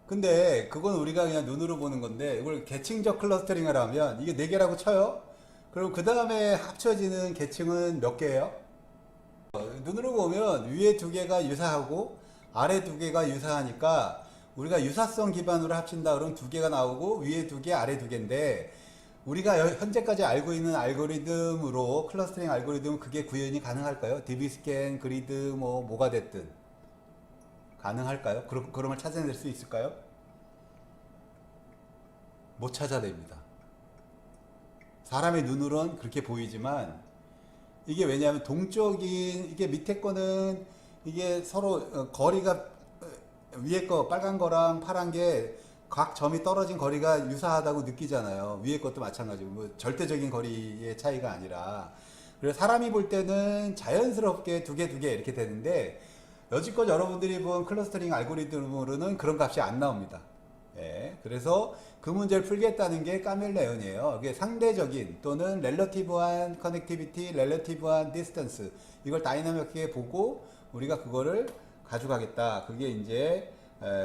근데 그건 우리가 그냥 눈으로 보는 건데, 이걸 계층적 클러스터링을 하면 이게 네 개라고 쳐요. 그럼 그 다음에 합쳐지는 계층은 몇 개예요? 눈으로 보면 위에 두 개가 유사하고 아래 두 개가 유사하니까 우리가 유사성 기반으로 합친다 그러면 두 개가 나오고 위에 두 개, 아래 두 개인데, 우리가 현재까지 알고 있는 알고리즘으로 클러스터링 알고리즘 그게 구현이 가능할까요? DB스캔, 그리드 뭐가 됐든 가능할까요? 그런 걸 찾아낼 수 있을까요? 못 찾아냅니다. 사람의 눈으로는 그렇게 보이지만, 이게 왜냐하면 동적인, 이게 밑에 거는 이게 서로 거리가 위에 거 빨간 거랑 파란 게 각 점이 떨어진 거리가 유사하다고 느끼잖아요. 위에 것도 마찬가지고, 뭐 절대적인 거리의 차이가 아니라. 그래서 사람이 볼 때는 자연스럽게 두 개 이렇게 되는데, 여지껏 여러분들이 본 클러스터링 알고리즘으로는 그런 값이 안 나옵니다. 예, 그래서 그 문제를 풀겠다는 게 카멜레온이에요. 이게 상대적인 또는 렐러티브한 커넥티비티, 렐러티브한 디스턴스, 이걸 다이나믹하게 보고 우리가 그거를 가져가겠다. 그게 이제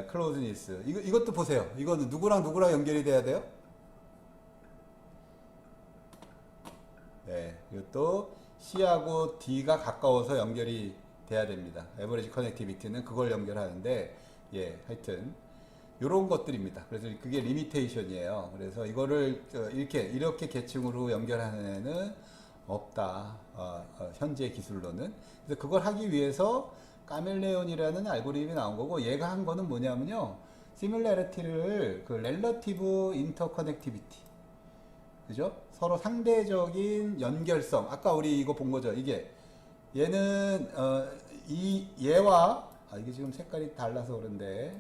클로즈니스. 이것도 보세요. 이거는 누구랑 연결이 돼야 돼요? 네, 이것도 C하고 D가 가까워서 연결이 돼야 됩니다. 에버리지 커넥티비티는 그걸 연결하는데, 예, 하여튼 요런 것들입니다. 그래서 그게 리미테이션이에요. 그래서 이거를 이렇게 계층으로 연결하는 애는 없다. 현재 기술로는. 그래서 그걸 하기 위해서 카멜레온이라는 알고리즘이 나온 거고, 얘가 한 거는 뭐냐면요, 시뮬레리티를 그 렐러티브 인터커넥티비티, 그죠? 서로 상대적인 연결성. 아까 우리 이거 본 거죠. 이게 얘는 얘와 이게 지금 색깔이 달라서 그런데,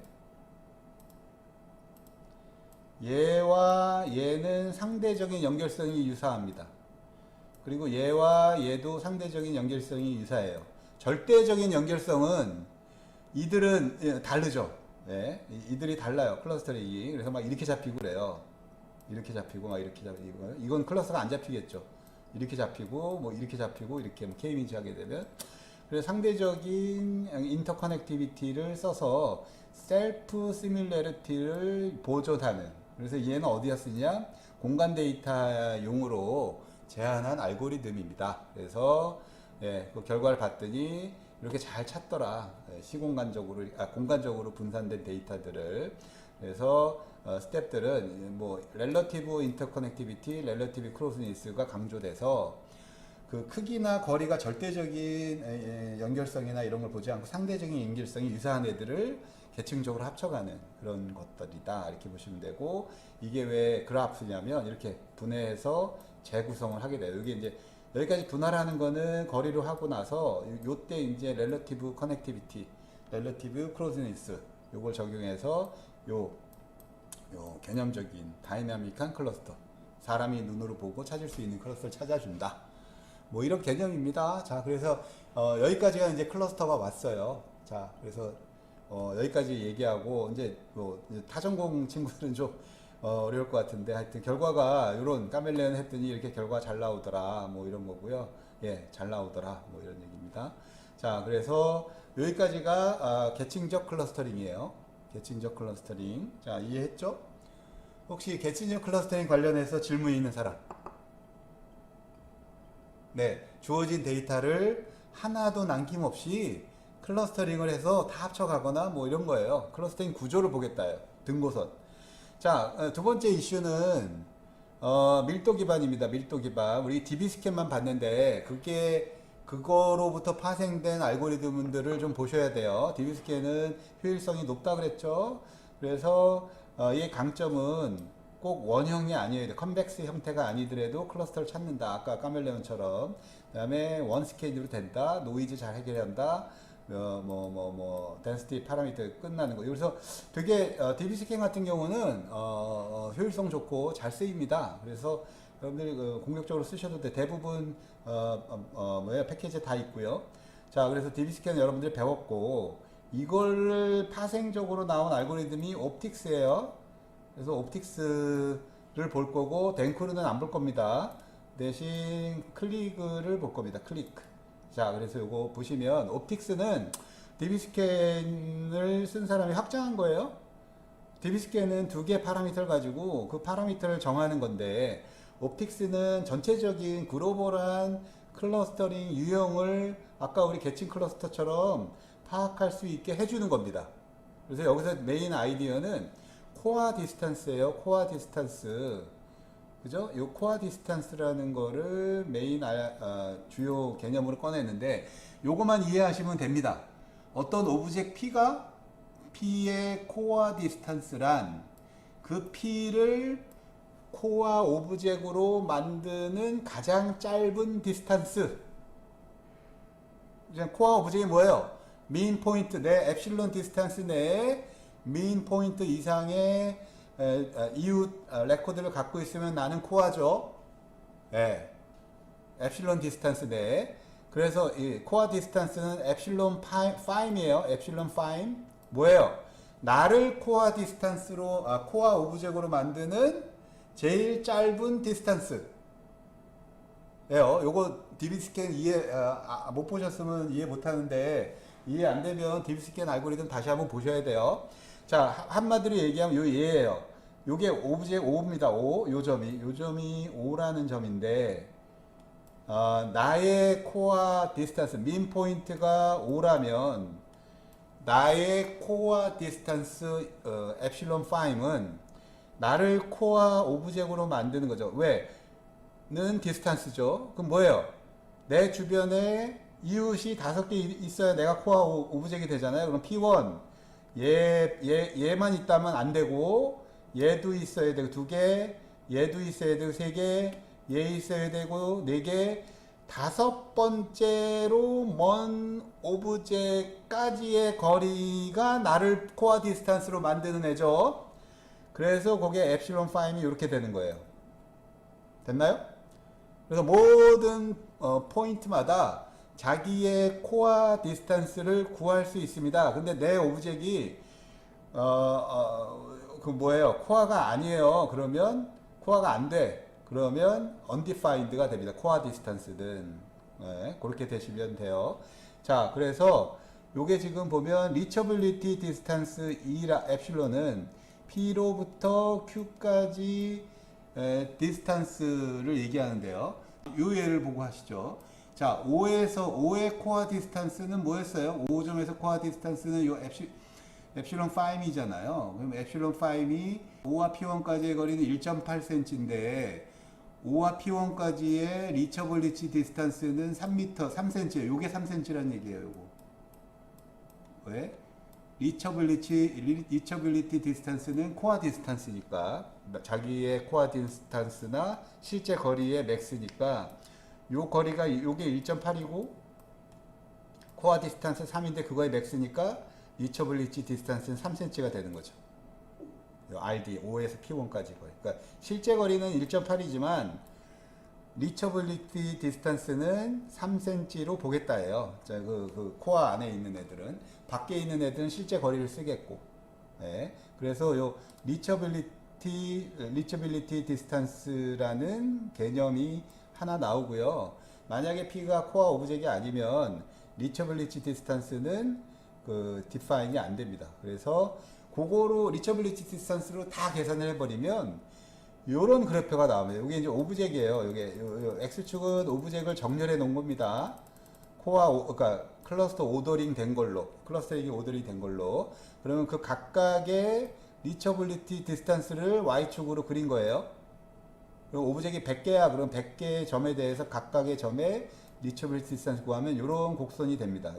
얘와 얘는 상대적인 연결성이 유사합니다. 그리고 얘와 얘도 상대적인 연결성이 유사해요. 절대적인 연결성은 이들은 다르죠. 예, 이들이 달라요. 클러스터링이. 그래서 막 이렇게 잡히고 그래요. 이렇게 잡히고 막 이렇게 잡히고. 이건 클러스가 안 잡히겠죠. 이렇게 잡히고 뭐 이렇게 잡히고 이렇게 뭐 K-민지 하게 되면. 그래서 상대적인 인터커넥티비티를 써서 셀프 시뮬레리티를 보존하는. 그래서 얘는 어디에 쓰냐? 공간 데이터용으로 제한한 알고리즘입니다. 그래서 예, 그 결과를 봤더니 이렇게 잘 찾더라. 시공간적으로, 공간적으로 분산된 데이터들을. 그래서 스텝들은 뭐 렐러티브 인터커넥티비티, 렐러티브 크로스니스가 강조돼서 그 크기나 거리가 절대적인 연결성이나 이런 걸 보지 않고 상대적인 연결성이 유사한 애들을 계층적으로 합쳐가는 그런 것들이다, 이렇게 보시면 되고, 이게 왜 그래프냐면 이렇게 분해해서 재구성을 하게 돼요. 여기 이제 여기까지 분할하는 거는 거리로 하고 나서 요때 이제 렐러티브 커넥티비티, 렐러티브 크로스니스 요걸 적용해서 요 개념적인 다이나믹한 클러스터, 사람이 눈으로 보고 찾을 수 있는 클러스터를 찾아준다. 뭐 이런 개념입니다. 자, 그래서 여기까지가 이제 클러스터가 왔어요. 자, 그래서 여기까지 얘기하고 이제 뭐 타전공 친구들은 좀 어려울 것 같은데, 하여튼 결과가 이런 카멜레온 했더니 이렇게 결과 잘 나오더라, 뭐 이런 거고요. 예, 잘 나오더라, 뭐 이런 얘기입니다. 자, 그래서 여기까지가 계층적 클러스터링이에요. 계층적 클러스터링. 자, 이해했죠? 혹시 계층적 클러스터링 관련해서 질문 있는 사람? 네, 주어진 데이터를 하나도 남김없이 클러스터링을 해서 다 합쳐가거나 뭐 이런 거예요. 클러스터링 구조를 보겠다요. 등고선. 자, 두 번째 이슈는 밀도 기반입니다. 밀도 기반. 우리 DB 스캔만 봤는데 그거로부터 파생된 알고리즘들을 좀 보셔야 돼요. DB 스캔은 효율성이 높다 그랬죠. 그래서 이 강점은 꼭 원형이 아니어야 돼. 컨벡스 형태가 아니더라도 클러스터를 찾는다. 아까 카멜레온처럼. 그다음에 원 스케일로 된다. 노이즈 잘 해결한다. 덴시티 파라미터 끝나는 거. 그래서 되게 DB 스캔 같은 경우는 효율성 좋고 잘 쓰입니다. 그래서 여러분들이 공격적으로 쓰셔도 돼. 대부분 패키지에 다 있고요. 자, 그래서 DB 스캔 여러분들이 배웠고 이걸 파생적으로 나온 알고리즘이 옵틱스예요. 그래서 옵틱스를 볼 거고 덴쿠르는 안 볼 겁니다. 대신 클릭을 볼 겁니다. 클릭. 자, 그래서 요거 보시면 옵틱스는 DB 스캔을 쓴 사람이 확장한 거예요. DB 스캔은 두 개 파라미터를 가지고 그 파라미터를 정하는 건데 옵틱스는 전체적인 글로벌한 클러스터링 유형을 아까 우리 계층 클러스터처럼 파악할 수 있게 해주는 겁니다. 그래서 여기서 메인 아이디어는 코어 디스턴스예요. 코어 디스턴스. 그죠? 요 코어 디스턴스라는 거를 메인 주요 개념으로 꺼냈는데 요것만 이해하시면 됩니다. 어떤 오브젝트 P의 코어 디스턴스란 그 P를 코어 오브젝트로 만드는 가장 짧은 디스턴스. 코어 오브젝트이 뭐예요? 메인 포인트 내 엡실론 디스턴스 내에 메인 포인트 이상의 이웃 레코드를 갖고 있으면 나는 코어죠. 예. 엡실론 디스턴스 내에. 그래서 이 코어 디스턴스는 엡실론 파임이에요. 엡실론 파임. 뭐예요? 나를 코어 디스턴스로 코어 오브젝트로 만드는 제일 짧은 디스턴스. 예요. 요거 DB 스캔 못 보셨으면 이해 못 하는데 이해 안 되면 DB 스캔 알고리즘 다시 한번 보셔야 돼요. 자, 한마디로 얘기하면 요 얘예요. 요게 오브젝트 5입니다. 5. 요 점이 5라는 점인데 나의 코어 디스턴스 민 포인트가 5라면 나의 코어 디스턴스 엡실론 파임은 나를 코어 오브젝트로 만드는 거죠. 왜? 는 디스턴스죠. 그럼 뭐예요? 내 주변에 이웃이 5개 있어야 내가 코어 오브젝트가 되잖아요. 그럼 P1 얘만 있다면 안 되고 얘도 있어야 되고 2개, 얘도 있어야 되고 3개, 얘 있어야 되고 4개, 5번째로 먼 오브젝트까지의 거리가 나를 코어 디스턴스로 만드는 애죠. 그래서 거기에 엡실론 파임이 이렇게 되는 거예요. 됐나요? 그래서 모든 포인트마다 자기의 코어 디스턴스를 구할 수 있습니다. 근데 내 오브젝트이 그 뭐예요? 코어가 아니에요. 그러면 코어가 안 돼. 그러면 undefined가 됩니다. 코어 디스턴스는. 네, 그렇게 되시면 돼요. 자, 그래서 요게 지금 보면 reachability distance 엡실론은 P로부터 Q까지 디스턴스를 얘기하는데요. 요 예를 보고 하시죠. 자, 5의 코어 디스턴스는 뭐였어요? 5점에서 코어 디스턴스는 요 엡실론 파임이잖아요. 그럼 엡실론 파임이 5와 P1까지의 거리는 1.8cm인데 5와 P1까지의 리처블리티 디스턴스는 3m, 3cm예요. 요게 3cm라는 얘기예요, 요거. 왜? 리처빌리티 디스턴스는 코어 디스턴스니까 자기의 코어 디스턴스나 실제 거리의 맥스니까 요 거리가 요게 1.8이고 코어 디스턴스 3인데 그거의 맥스니까 리처빌리티 디스턴스는 3cm가 되는 거죠. 요 RD 5에서 P1까지 거리. 그러니까 실제 거리는 1.8이지만 리처빌리티 디스턴스는 3cm로 보겠다예요. 자, 그 코어 안에 있는 애들은 밖에 있는 애들은 실제 거리를 쓰겠고. 네. 그래서 요 리처빌리티 디스턴스라는 개념이 하나 나오고요. 만약에 P가 코어 오브젝트가 아니면 리처빌리티 디스턴스는 그 디파인이 안 됩니다. 그래서 그거로 리처빌리티 디스턴스로 다 계산을 해버리면 요런 그래프가 나옵니다. 이게 이제 오브젝트예요. 요 X축은 오브젝트를 정렬해 놓은 겁니다. 그러니까 클러스터 오더링 된 걸로, 클러스터링이 오더링 된 걸로. 그러면 그 각각의 리처빌리티 디스턴스를 y축으로 그린 거예요. 그리고 오브젝이 100개야. 그럼 100개의 점에 대해서 각각의 점에 리처빌리티 디스턴스 구하면 이런 곡선이 됩니다.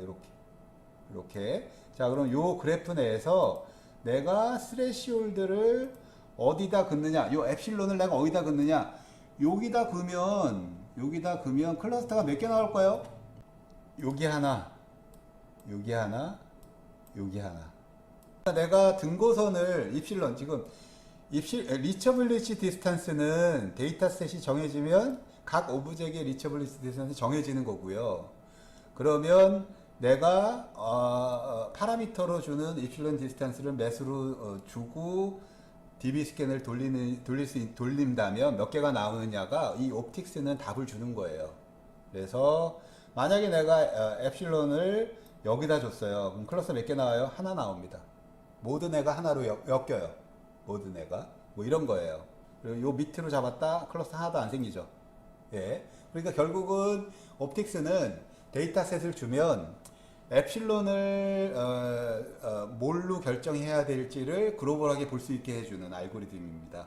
이렇게. 자, 그럼 요 그래프 내에서 내가 스레시홀드를 어디다 긋느냐, 요 엡실론을 내가 어디다 긋느냐, 여기다 그면 클러스터가 몇 개 나올까요? 여기 하나, 여기 하나, 여기 하나. 내가 등고선을 입실론, 지금 리처빌리티 디스턴스는 데이터셋이 정해지면 각 오브젝의 리처빌리티 디스턴스 정해지는 거고요. 그러면 내가 파라미터로 주는 입실론 디스턴스를 매수로 주고 DB 스캔을 돌린다면 몇 개가 나오느냐가 이 옵틱스는 답을 주는 거예요. 그래서 만약에 내가 엡실론을 여기다 줬어요. 그럼 클러스터 몇 개 나와요? 하나 나옵니다. 모든 애가 하나로 엮여요. 모든 애가. 뭐 이런 거예요. 그리고 요 밑으로 잡았다 클러스터 하나도 안 생기죠. 예. 그러니까 결국은 옵틱스는 데이터셋을 주면 엡실론을 뭘로 결정해야 될지를 글로벌하게 볼 수 있게 해주는 알고리즘입니다.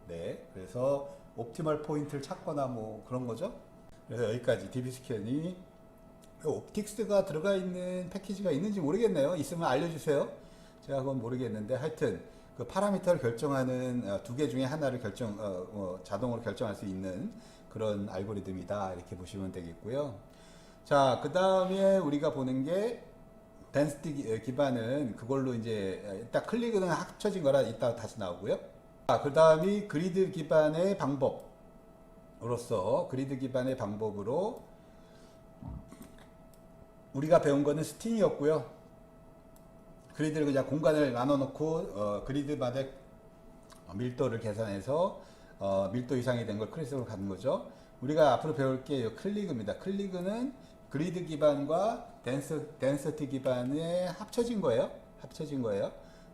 네, 그래서 옵티멀 포인트를 찾거나 뭐 그런 거죠. 그래서 여기까지 DB 스캔이 옵틱스가 들어가 있는 패키지가 있는지 모르겠네요. 있으면 알려주세요. 제가 그건 모르겠는데 하여튼 그 파라미터를 결정하는 두 개 중에 하나를 자동으로 결정할 수 있는 그런 알고리즘이다. 이렇게 보시면 되겠고요. 자, 그 다음에 우리가 보는 게 덴시티 기반은 그걸로 이제 딱 클릭은 합쳐진 거라 이따 다시 나오고요. 자, 그 다음이 그리드 기반의 방법으로 우리가 배운 거는 스팅이었고요. 그리드를 그냥 공간을 나눠 놓고 그리드마다 밀도를 계산해서 밀도 이상이 된 걸 크리스로 가는 거죠. 우리가 앞으로 배울 게 클리그입니다. 클리그는 그리드 기반과 덴서티 기반에 합쳐진 거예요.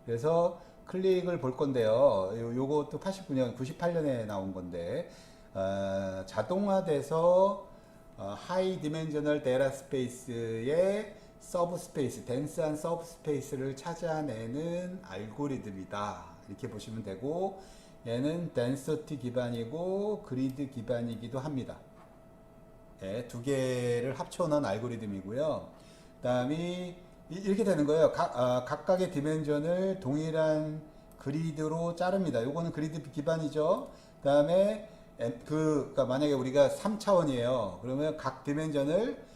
그래서 클릭을 볼 건데요. 요것도 98년에 나온 건데 자동화돼서 하이 디멘셔널 데이터 스페이스의 서브스페이스, 덴스한 서브스페이스를 찾아내는 알고리즘이다. 이렇게 보시면 되고 얘는 덴서티 기반이고 그리드 기반이기도 합니다. 네, 두 개를 합쳐놓은 알고리즘이고요. 그 다음에 이렇게 되는 거예요. 각각의 디멘전을 동일한 그리드로 자릅니다. 요거는 그리드 기반이죠. 그 다음에 그러니까 만약에 우리가 3차원이에요. 그러면 각 디멘전을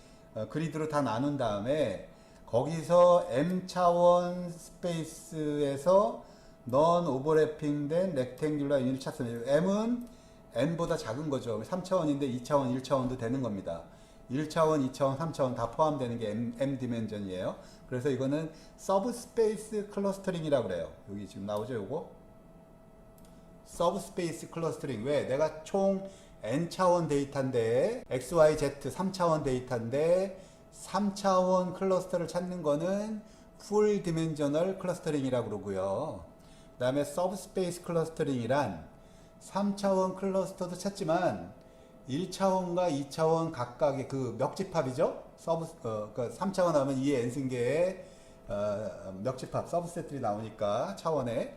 그리드로 다 나눈 다음에 거기서 m차원 스페이스에서 넌 오버래핑된 렉탱귤러 유닛 찾습니다. m은 n보다 작은 거죠. 3차원인데 2차원, 1차원도 되는 겁니다. 1차원, 2차원, 3차원 다 포함되는 게 m 디멘전이에요. 그래서 이거는 서브스페이스 클러스터링이라고 그래요. 여기 지금 나오죠, 요거? 서브스페이스 클러스터링. 왜? 내가 총 n차원 데이터인데 x, y, z 3차원 데이터인데 3차원 클러스터를 찾는 거는 풀 디멘셔널 클러스터링이라고 그러고요. 그 다음에 서브스페이스 클러스터링이란 3차원 클러스터도 찾지만 1차원과 2차원 각각의 그 멱집합이죠. 그러니까 3차원 하면 2의 n승계의 멱집합, 서브셋들이 나오니까 차원에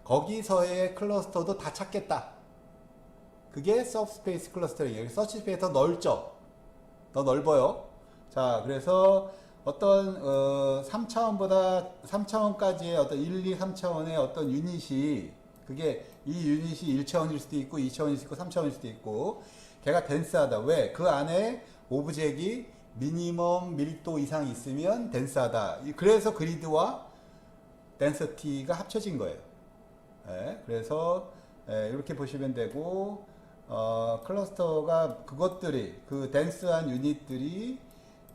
거기서의 클러스터도 다 찾겠다. 그게 서브스페이스 클러스터링이에요. 여기 서치 스페이스 더 넓죠? 더 넓어요. 자, 그래서 어떤 3차원까지의 어떤 1, 2, 3차원의 어떤 유닛이 그게 이 유닛이 1차원일 수도 있고 2차원일 수도 있고 3차원일 수도 있고 걔가 덴스하다. 왜? 그 안에 오브젝이 미니멈 밀도 이상 있으면 덴스하다. 그래서 그리드와 덴서티가 합쳐진 거예요. 네, 그래서 이렇게 보시면 되고 클러스터가 그것들이 그 덴스한 유닛들이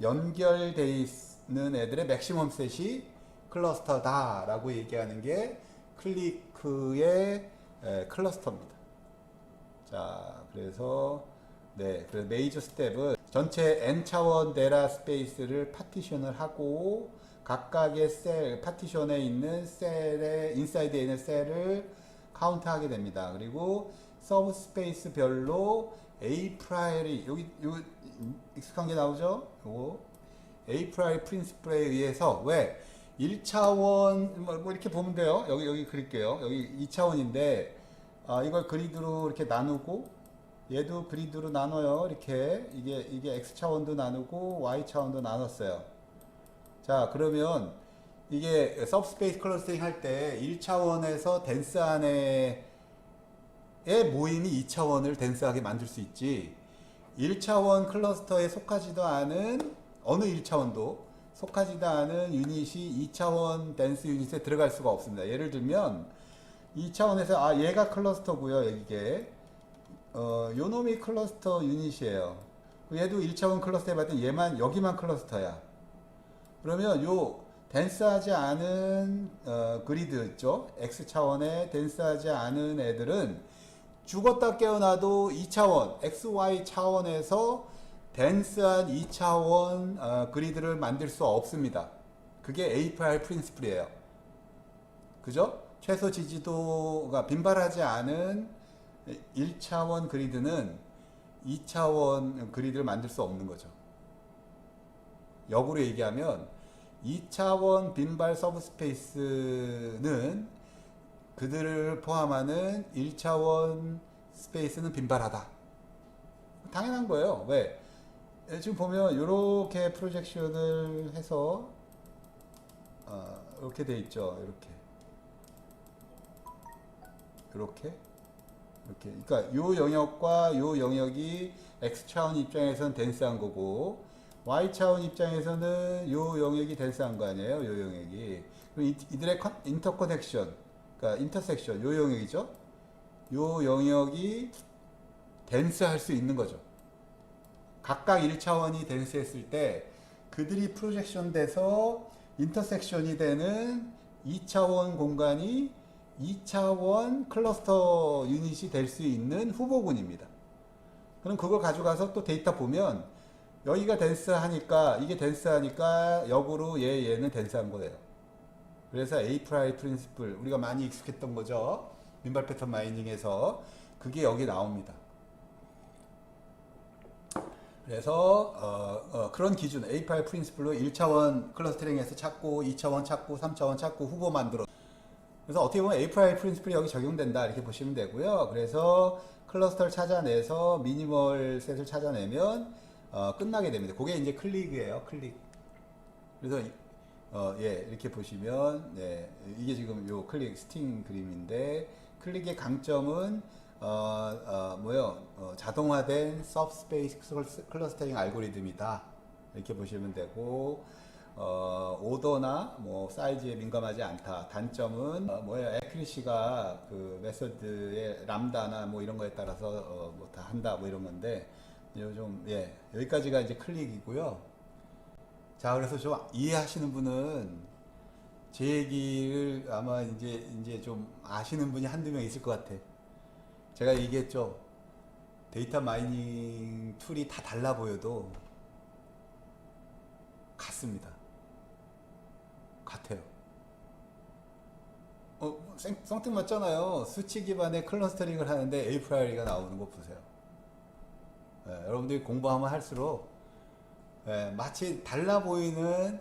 연결되어 있는 애들의 맥시멈 셋이 클러스터다 라고 얘기하는 게 클리크의 클러스터입니다. 자, 그래서 그래서 메이저 스텝은 전체 n차원 데이터 스페이스를 파티션을 하고 각각의 파티션에 있는 셀의 인사이드에 있는 셀을 카운트하게 됩니다. 그리고 서브 스페이스 별로 A 프라이리 여기 익숙한 게 나오죠? 요거 A 프라이리 프린시플에 의해서 왜 1차원 뭐 이렇게 보면 돼요. 여기 그릴게요. 여기 2차원인데 이걸 그리드로 이렇게 나누고 얘도 그리드로 나눠요. 이렇게 이게 X차원도 나누고 Y차원도 나눴어요. 자, 그러면 이게 서브스페이스 클러스터링 할 때 1차원에서 덴스 안에 모임이 2차원을 덴스하게 만들 수 있지. 1차원 클러스터에 속하지도 않은 어느 1차원도 속하지도 않은 유닛이 2차원 덴스 유닛에 들어갈 수가 없습니다. 예를 들면 2차원에서 얘가 클러스터고요. 이게 요놈이 클러스터 유닛이에요. 얘도 1차원 클러스터에 봤더니 얘만 여기만 클러스터야. 그러면 요 덴스하지 않은 그리드 있죠? X차원에 덴스하지 않은 애들은 죽었다 깨어나도 2차원, XY 차원에서 덴스한 2차원 그리드를 만들 수 없습니다. 그게 API 프린시플이에요. 그죠? 최소 지지도가 빈발하지 않은 1차원 그리드는 2차원 그리드를 만들 수 없는 거죠. 역으로 얘기하면 2차원 빈발 서브스페이스는 그들을 포함하는 1차원 스페이스는 빈발하다. 당연한 거예요. 왜? 지금 보면 이렇게 프로젝션을 해서 이렇게 돼 있죠. 이렇게. 그러니까 요 영역과 요 영역이 X차원 입장에서는 덴스한 거고 Y차원 입장에서는 요 영역이 덴스한 거 아니에요? 요 영역이. 그럼 이들의 인터커넥션, 그러니까 인터섹션, 요 영역이죠? 요 영역이 덴스할 수 있는 거죠. 각각 1차원이 덴스했을 때 그들이 프로젝션 돼서 인터섹션이 되는 2차원 공간이 2차원 클러스터 유닛이 될 수 있는 후보군입니다. 그럼 그걸 가져가서 또 데이터 보면 여기가 덴스하니까 이게 덴스하니까 역으로 얘는 덴스한 거예요. 그래서 A-프라이 프린시플 우리가 많이 익숙했던 거죠. 민발 패턴 마이닝에서 그게 여기 나옵니다. 그래서 그런 기준 A-프라이 프린시플로 1차원 클러스터링에서 찾고 2차원 찾고 3차원 찾고 후보 만들어. 그래서 어떻게 보면 A-프라이 프린시플이 여기 적용된다 이렇게 보시면 되고요. 그래서 클러스터를 찾아내서 미니멀 셋을 찾아내면 끝나게 됩니다. 그게 이제 클릭이에요. 클릭. 그래서 이렇게 보시면 이게 지금 요 클릭 스팅 그림인데 클릭의 강점은 자동화된 서브스페이스 클러스터링 알고리즘이다 이렇게 보시면 되고 오더나 사이즈에 민감하지 않다. 단점은 애큐리시가 그 메서드의 람다나 이런 거에 따라서 다 한다 이런 건데 좀 여기까지가 이제 클릭이고요. 자, 그래서 좀 이해하시는 분은 제 얘기를 아마 이제 좀 아시는 분이 한두 명 있을 것 같아. 제가 얘기했죠. 데이터 마이닝 툴이 다 달라 보여도 같습니다. 같아요. 생뚱맞잖아요. 수치 기반의 클러스터링을 하는데 A-프라이어리가 나오는 거 보세요. 여러분들이 공부하면 할수록 마치 달라 보이는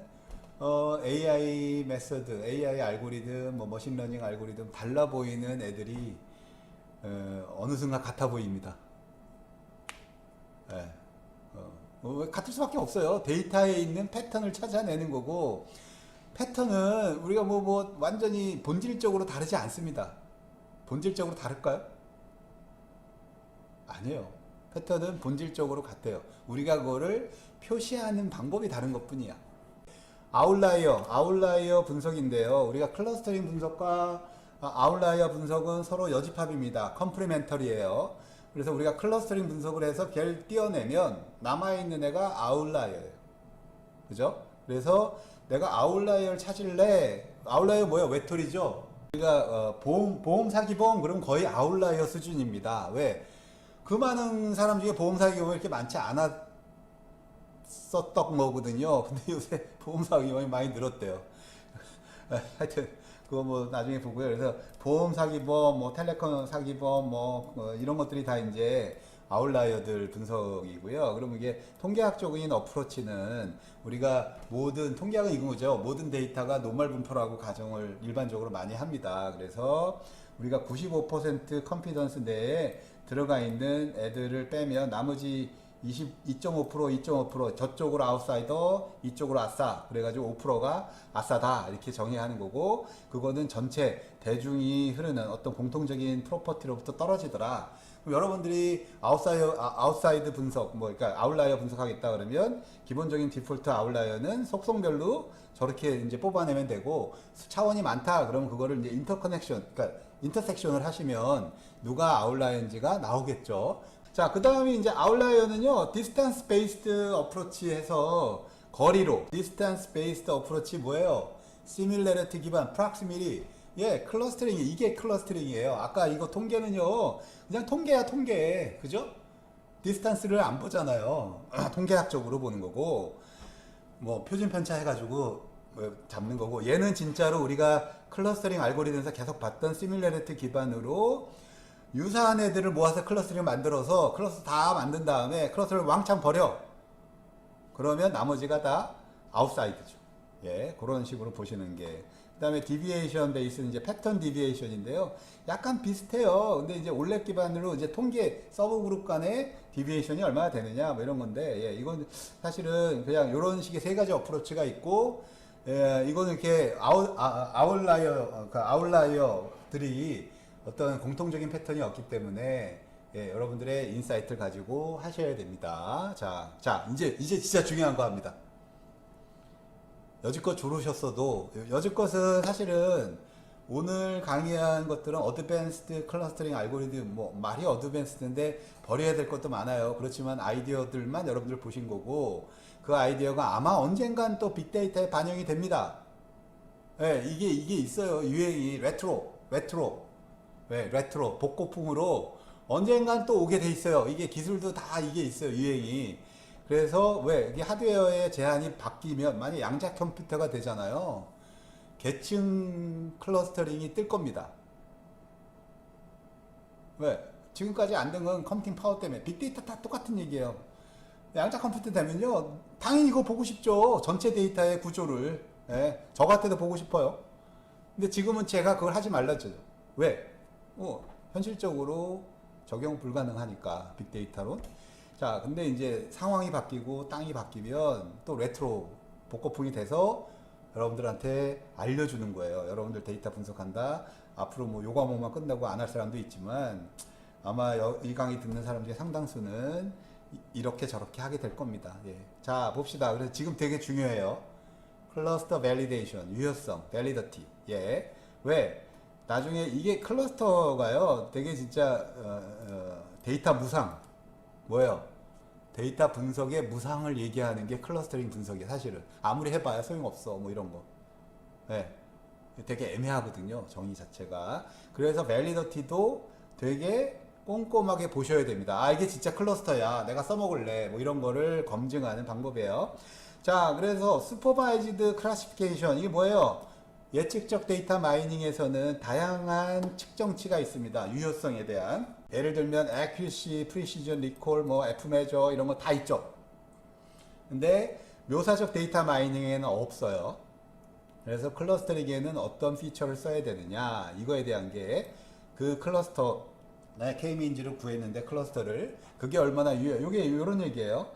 AI 메서드, AI 알고리즘, 머신러닝 알고리즘 달라 보이는 애들이 어느 순간 같아 보입니다. 같을 수밖에 없어요. 데이터에 있는 패턴을 찾아내는 거고 패턴은 우리가 완전히 본질적으로 다르지 않습니다. 본질적으로 다를까요? 아니에요. 패턴은 본질적으로 같아요. 우리가 그거를 표시하는 방법이 다른 것 뿐이야. 아웃라이어 분석인데요. 우리가 클러스터링 분석과 아웃라이어 분석은 서로 여집합입니다. 컴플리멘터리예요. 그래서 우리가 클러스터링 분석을 해서 걔를 띄어내면 남아있는 애가 아웃라이어예요. 그죠? 그래서 내가 아웃라이어를 찾을래. 아웃라이어 뭐야? 외톨이죠? 우리가 보험 사기 보험 그러면 거의 아웃라이어 수준입니다. 왜? 그 많은 사람 중에 보험 사기 보험이 이렇게 많지 않았었던 거거든요. 근데 요새 보험 사기 보험이 많이 늘었대요. 하여튼 그거 나중에 보고요. 그래서 보험 사기범, 텔레콤 사기범, 이런 것들이 다 이제 아웃라이어들 분석이고요. 그러면 이게 통계학적인 어프로치는 우리가 모든 통계학은 이건 거죠. 모든 데이터가 노멀 분포라고 가정을 일반적으로 많이 합니다. 그래서 우리가 95% 컨피던스 내에 들어가 있는 애들을 빼면 나머지 2.5%, 2.5% 저쪽으로 아웃사이더, 이쪽으로 아싸. 그래가지고 5%가 아싸다. 이렇게 정의하는 거고, 그거는 전체 대중이 흐르는 어떤 공통적인 프로퍼티로부터 떨어지더라. 그럼 여러분들이 아웃사이드 분석, 그러니까 아웃라이어 분석하겠다 그러면 기본적인 디폴트 아웃라이어는 속성별로 저렇게 이제 뽑아내면 되고, 차원이 많다. 그러면 그거를 이제 그러니까 인터섹션을 하시면 누가 아웃라이어인지가 나오겠죠. 자, 그 다음에 이제 아웃라이어는요, 디스턴스 베이스드 어프로치 해서 거리로, 디스턴스 베이스드 어프로치 뭐예요? 시뮬레리티 기반, 프락시미리, 예, 클러스터링이, 이게 클러스터링이에요. 아까 이거 통계는요, 그냥 통계야, 통계. 그죠? 디스턴스를 안 보잖아요. 통계학적으로 보는 거고, 뭐, 표준 편차 해가지고, 잡는 거고, 얘는 진짜로 우리가 클러스터링 알고리즘에서 계속 봤던 시뮬레리티 기반으로 유사한 애들을 모아서 클러스터링을 만들어서 클러스터 다 만든 다음에 클러스터를 왕창 버려. 그러면 나머지가 다 아웃사이드죠. 예, 그런 식으로 보시는 게. 그 다음에 디비에이션 베이스는 이제 패턴 디비에이션인데요. 약간 비슷해요. 근데 이제 올랩 기반으로 이제 통계 서브 그룹 간의 디비에이션이 얼마나 되느냐 뭐 이런 건데, 예, 이건 사실은 그냥 이런 식의 세 가지 어프로치가 있고, 예, 이거는 이렇게 아웃라이어들이 어떤 공통적인 패턴이 없기 때문에, 예, 여러분들의 인사이트를 가지고 하셔야 됩니다. 자, 이제 진짜 중요한 거 합니다. 여지껏 조르셨어도, 여지껏은 사실은 오늘 강의한 것들은 어드밴스드 클러스터링 알고리즘, 뭐 말이 어드밴스드인데 버려야 될 것도 많아요. 그렇지만 아이디어들만 여러분들 보신 거고, 그 아이디어가 아마 언젠간 또 빅데이터에 반영이 됩니다. 예, 이게 있어요. 유행이 레트로 복고풍으로 언젠간 또 오게 돼 있어요. 이게 기술도 다 이게 있어요. 유행이. 그래서 왜 이게 하드웨어의 제한이 바뀌면 만약 양자 컴퓨터가 되잖아요. 계층 클러스터링이 뜰 겁니다. 왜? 지금까지 안 된 건 컴퓨팅 파워 때문에. 빅데이터 다 똑같은 얘기예요. 양자 컴퓨터 되면요, 당연히 이거 보고 싶죠. 전체 데이터의 구조를. 예, 저 같아도 보고 싶어요. 근데 지금은 제가 그걸 하지 말라죠. 왜? 현실적으로 적용 불가능하니까, 빅데이터로. 자, 근데 이제 상황이 바뀌고 땅이 바뀌면 또 레트로 복고풍이 돼서 여러분들한테 알려주는 거예요. 여러분들 데이터 분석한다. 앞으로 뭐 요 과목만 끝나고 안 할 사람도 있지만 아마 이 강의 듣는 사람 중에 상당수는 이렇게 저렇게 하게 될 겁니다. 예. 자, 봅시다. 그래서 지금 되게 중요해요. 클러스터 밸리데이션, 유효성, 밸리더티. 예. 왜? 나중에 이게 클러스터가요, 되게 진짜 데이터 무상, 뭐예요? 데이터 분석의 무상을 얘기하는 게 클러스터링 분석이에요. 사실은 아무리 해봐야 소용없어, 뭐 이런 거. 네. 되게 애매하거든요, 정의 자체가. 그래서 밸리더티도 되게 꼼꼼하게 보셔야 됩니다. 아, 이게 진짜 클러스터야, 내가 써먹을래, 뭐 이런 거를 검증하는 방법이에요. 자, 그래서 슈퍼바이즈드 클래시피케이션, 이게 뭐예요? 예측적 데이터 마이닝에서는 다양한 측정치가 있습니다. 유효성에 대한. 예를 들면 accuracy, precision, recall, 뭐 Fmeasure 이런 거 다 있죠. 근데 묘사적 데이터 마이닝에는 없어요. 그래서 클러스터링에는 어떤 피처를 써야 되느냐, 이거에 대한 게 그 클러스터, K-민지를 구했는데 클러스터를, 그게 얼마나 유효해요. 이게 이런 얘기예요.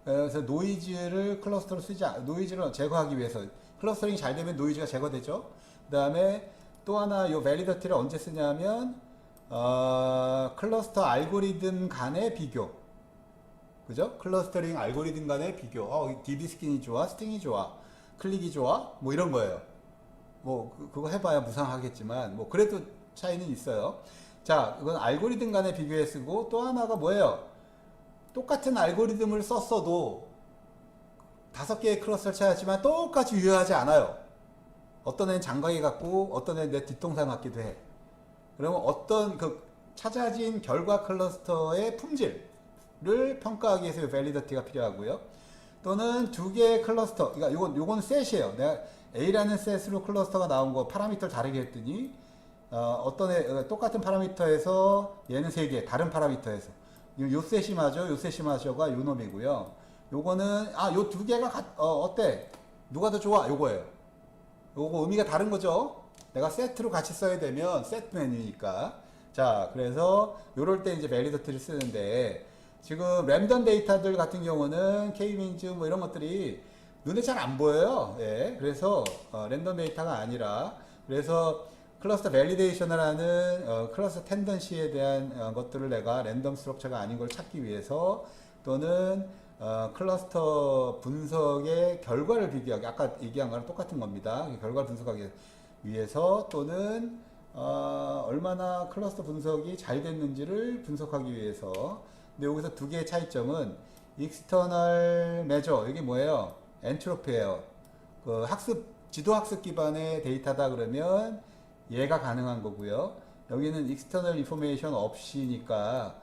그래서 노이즈를 클러스터로 노이즈를 제거하기 위해서, 클러스터링이 잘 되면 노이즈가 제거되죠. 그 다음에 또 하나, 요 밸리더티를 언제 쓰냐면 클러스터 알고리즘 간의 비교, 그죠? 클러스터링 알고리즘 간의 비교. DB 스킨이 좋아, 스팅이 좋아, 클릭이 좋아, 뭐 이런 거예요. 뭐 그거 해봐야 무상하겠지만 뭐 그래도 차이는 있어요. 자, 이건 알고리즘 간의 비교에 쓰고, 또 하나가 뭐예요? 똑같은 알고리즘을 썼어도 5개의 클러스터를 찾았지만 똑같이 유효하지 않아요. 어떤 애는 장각이 같고 어떤 애는 내 뒷동산 같기도 해. 그러면 어떤 그 찾아진 결과 클러스터의 품질을 평가하기 위해서 밸리더티가 필요하고요. 또는 2개의 클러스터, 그러니까 요건 셋이에요. 내가 A라는 셋으로 클러스터가 나온 거 파라미터를 다르게 했더니 어떤 애 똑같은 파라미터에서 얘는 3개, 다른 파라미터에서 요 셋이 맞아, 요 셋이 맞아가 요 놈이고요. 요거는 요 두 개가 어때? 누가 더 좋아? 요거예요. 요거 의미가 다른 거죠. 내가 세트로 같이 써야 되면 세트 메뉴니까. 자, 그래서 요럴 때 이제 밸리더티를 쓰는데 지금 랜덤 데이터들 같은 경우는 K-means 뭐 이런 것들이 눈에 잘 안 보여요. 예. 그래서 랜덤 데이터가 아니라 그래서 클러스터 밸리데이션을 하는 클러스터 텐던시에 대한 것들을 내가 랜덤 스트럭처가 아닌 걸 찾기 위해서 또는 클러스터 분석의 결과를 비교하기 아까 얘기한 거랑 똑같은 겁니다. 결과를 분석하기 위해서 또는 얼마나 클러스터 분석이 잘 됐는지를 분석하기 위해서. 근데 여기서 두 개의 차이점은 익스터널 메저 이게 뭐예요? 엔트로피예요. 그 지도 학습 기반의 데이터다 그러면 얘가 가능한 거고요. 여기는 익스터널 인포메이션 없이니까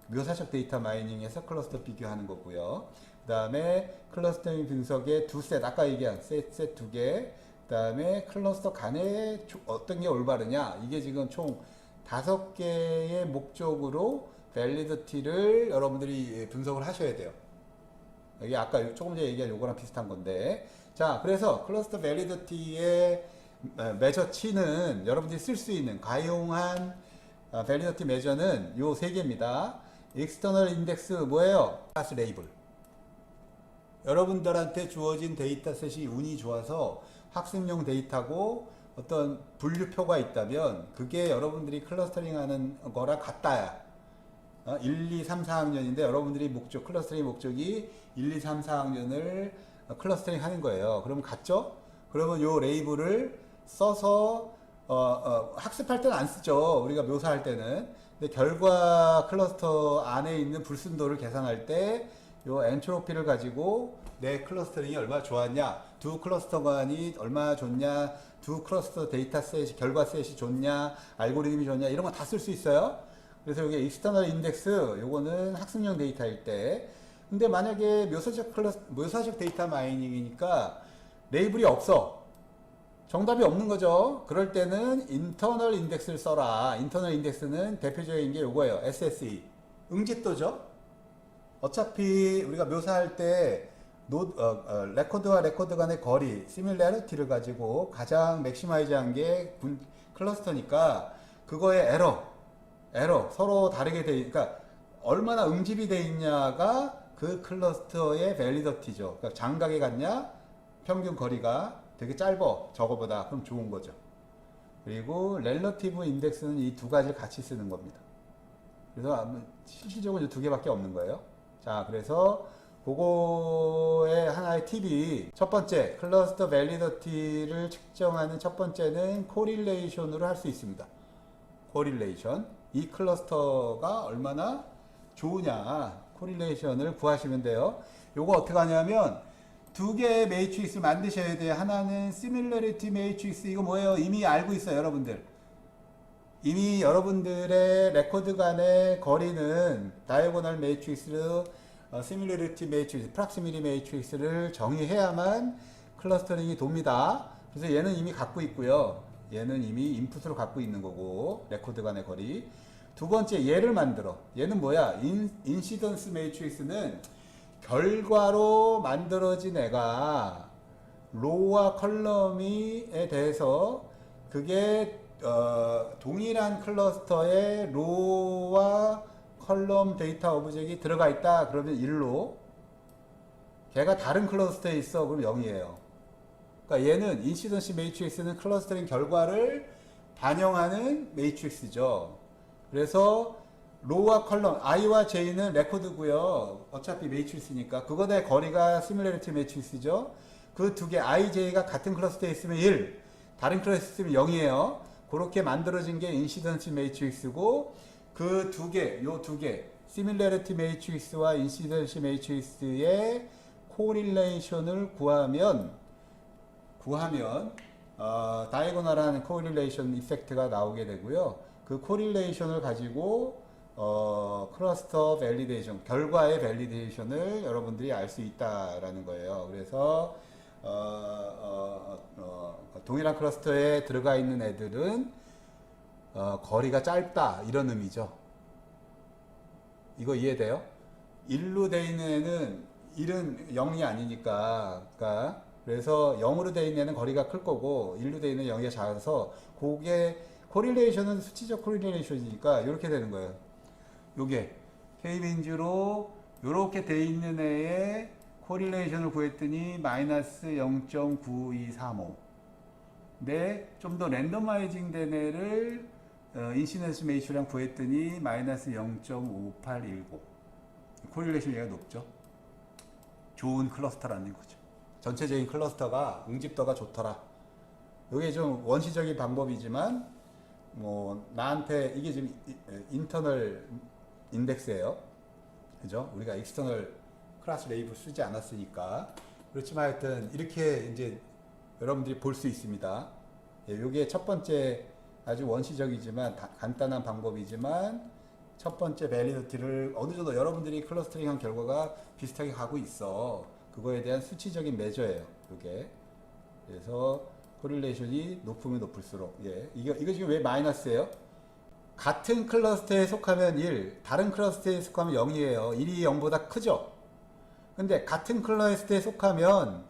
묘사적 데이터 마이닝에서 클러스터 비교하는 거고요. 그 다음에 클러스터링 분석의 두 셋, 아까 얘기한 셋 두 개, 그 다음에 클러스터 간에 어떤 게 올바르냐, 이게 지금 총 5개의 목적으로 밸리디티를 여러분들이 분석을 하셔야 돼요. 여기 아까 조금 전에 얘기한 요거랑 비슷한 건데, 자, 그래서 클러스터 밸리디티의 메저치는 여러분들이 쓸 수 있는 가용한 밸리디티 메저는 요 세 개입니다. 익스터널 인덱스 뭐예요? 클래스 레이블. 여러분들한테 주어진 데이터셋이 운이 좋아서 학습용 데이터고 어떤 분류표가 있다면 그게 여러분들이 클러스터링 하는 거랑 같다야. 1, 2, 3, 4학년인데 여러분들이 클러스터링 목적이 1, 2, 3, 4학년을 클러스터링 하는 거예요. 그러면 같죠? 그러면 요 레이블을 써서 학습할 때는 안 쓰죠. 우리가 묘사할 때는. 근데 결과 클러스터 안에 있는 불순도를 계산할 때 요 엔트로피를 가지고 내 클러스터링이 얼마나 좋았냐, 두 클러스터 간이 얼마나 좋냐, 두 클러스터 데이터셋이 결과셋이 좋냐, 알고리즘이 좋냐, 이런 거 다 쓸 수 있어요. 그래서 여기 익스터널 인덱스 요거는 학습용 데이터일 때. 근데 만약에 묘사적 데이터 마이닝이니까 레이블이 없어. 정답이 없는 거죠. 그럴 때는 인터널 인덱스를 써라. 인터널 인덱스는 대표적인 게 요거예요. SSE. 응집도죠. 어차피 우리가 묘사할 때 레코드와 레코드 간의 거리, 시밀래리티를 가지고 가장 맥시마이즈한 게 클러스터니까 그거의 에러 서로 다르게 그러니까 얼마나 응집이 돼 있냐가 그 클러스터의 밸리더티죠. 그러니까 장각에 같냐, 평균 거리가 되게 짧어 저거보다, 그럼 좋은 거죠. 그리고 렐러티브 인덱스는 이 두 가지를 같이 쓰는 겁니다. 그래서 실질적으로 이 두 개밖에 없는 거예요. 자, 그래서 그거의 하나의 팁이 첫 번째 클러스터 밸리더티를 측정하는 첫 번째는 코릴레이션으로 할 수 있습니다. 코릴레이션, 이 클러스터가 얼마나 좋으냐 코릴레이션을 구하시면 돼요. 요거 어떻게 하냐면 두 개의 매트릭스 만드셔야 돼요. 하나는 시밀러리티 매트릭스. 이거 뭐예요? 이미 알고 있어요, 여러분들. 이미 여러분들의 레코드 간의 거리는 다이고널 매트릭스로 시밀러리티 매트릭스, 프락시미티 매트릭스를 정의해야만 클러스터링이 돕니다. 그래서 얘는 이미 갖고 있고요. 얘는 이미 인풋으로 갖고 있는 거고, 레코드 간의 거리. 두 번째, 얘를 만들어. 얘는 뭐야? 인시던스 매트릭스는 결과로 만들어진 애가 로우와 컬럼에 대해서 그게 동일한 클러스터에 로우와 컬럼 데이터 오브젝이 들어가 있다. 그러면 1로. 걔가 다른 클러스터에 있어. 그럼 0이에요. 그러니까 얘는 인시던시 매트릭스는 클러스터링 결과를 반영하는 매트릭스죠. 그래서 로우와 컬럼, i와 j는 레코드고요. 어차피 매트릭스니까 그거의 거리가 시뮬레리티 매트릭스죠. 그 두 개 i, j가 같은 클러스터에 있으면 1, 다른 클러스터에 있으면 0이에요. 그렇게 만들어진 게 인시던시 매트릭스고, 그 두 개, 요 두 개, 시밀러리티 매트릭스와 인시던시 매트릭스의 코릴레이션을 구하면 다이고널한 코릴레이션 이펙트가 나오게 되고요. 그 코릴레이션을 가지고 클러스터 밸리데이션, 결과의 밸리데이션을 여러분들이 알 수 있다라는 거예요. 그래서 동일한 클러스터에 들어가 있는 애들은 거리가 짧다, 이런 의미죠. 이거 이해돼요? 1로 돼 있는 애는 1은 0이 아니니까. 그러니까 그래서 0으로 돼 있는 애는 거리가 클 거고 1로 돼 있는 0이 작아서 그게 코릴레이션은 수치적 코릴레이션이니까 이렇게 되는 거예요. 요게 K빈즈로 이렇게 돼 있는 애의 코릴레이션을 구했더니 마이너스 0.9235. 근데 좀 더 랜더마이징 된 애를 인시던스 메이츠랑 구했더니 마이너스 0.5819. 코릴레이션 얘가 높죠. 좋은 클러스터라는 거죠. 전체적인 클러스터가 응집도가 좋더라. 이게 좀 원시적인 방법이지만 뭐 나한테 이게 지금 인터널 인덱스예요. 그죠? 우리가 익스터널 클래스 레이블 쓰지 않았으니까. 그렇지만 하여튼 이렇게 이제 여러분들이 볼 수 있습니다. 예, 요게 첫 번째 아주 원시적이지만 간단한 방법이지만 첫 번째 밸리디티를 어느 정도 여러분들이 클러스터링한 결과가 비슷하게 가고 있어. 그거에 대한 수치적인 매저예요. 요게. 그래서 코릴레이션이 높으면 높을수록 이거 지금 왜 마이너스예요? 같은 클러스터에 속하면 1, 다른 클러스터에 속하면 0이에요. 1이 0보다 크죠? 근데 같은 클러스터에 속하면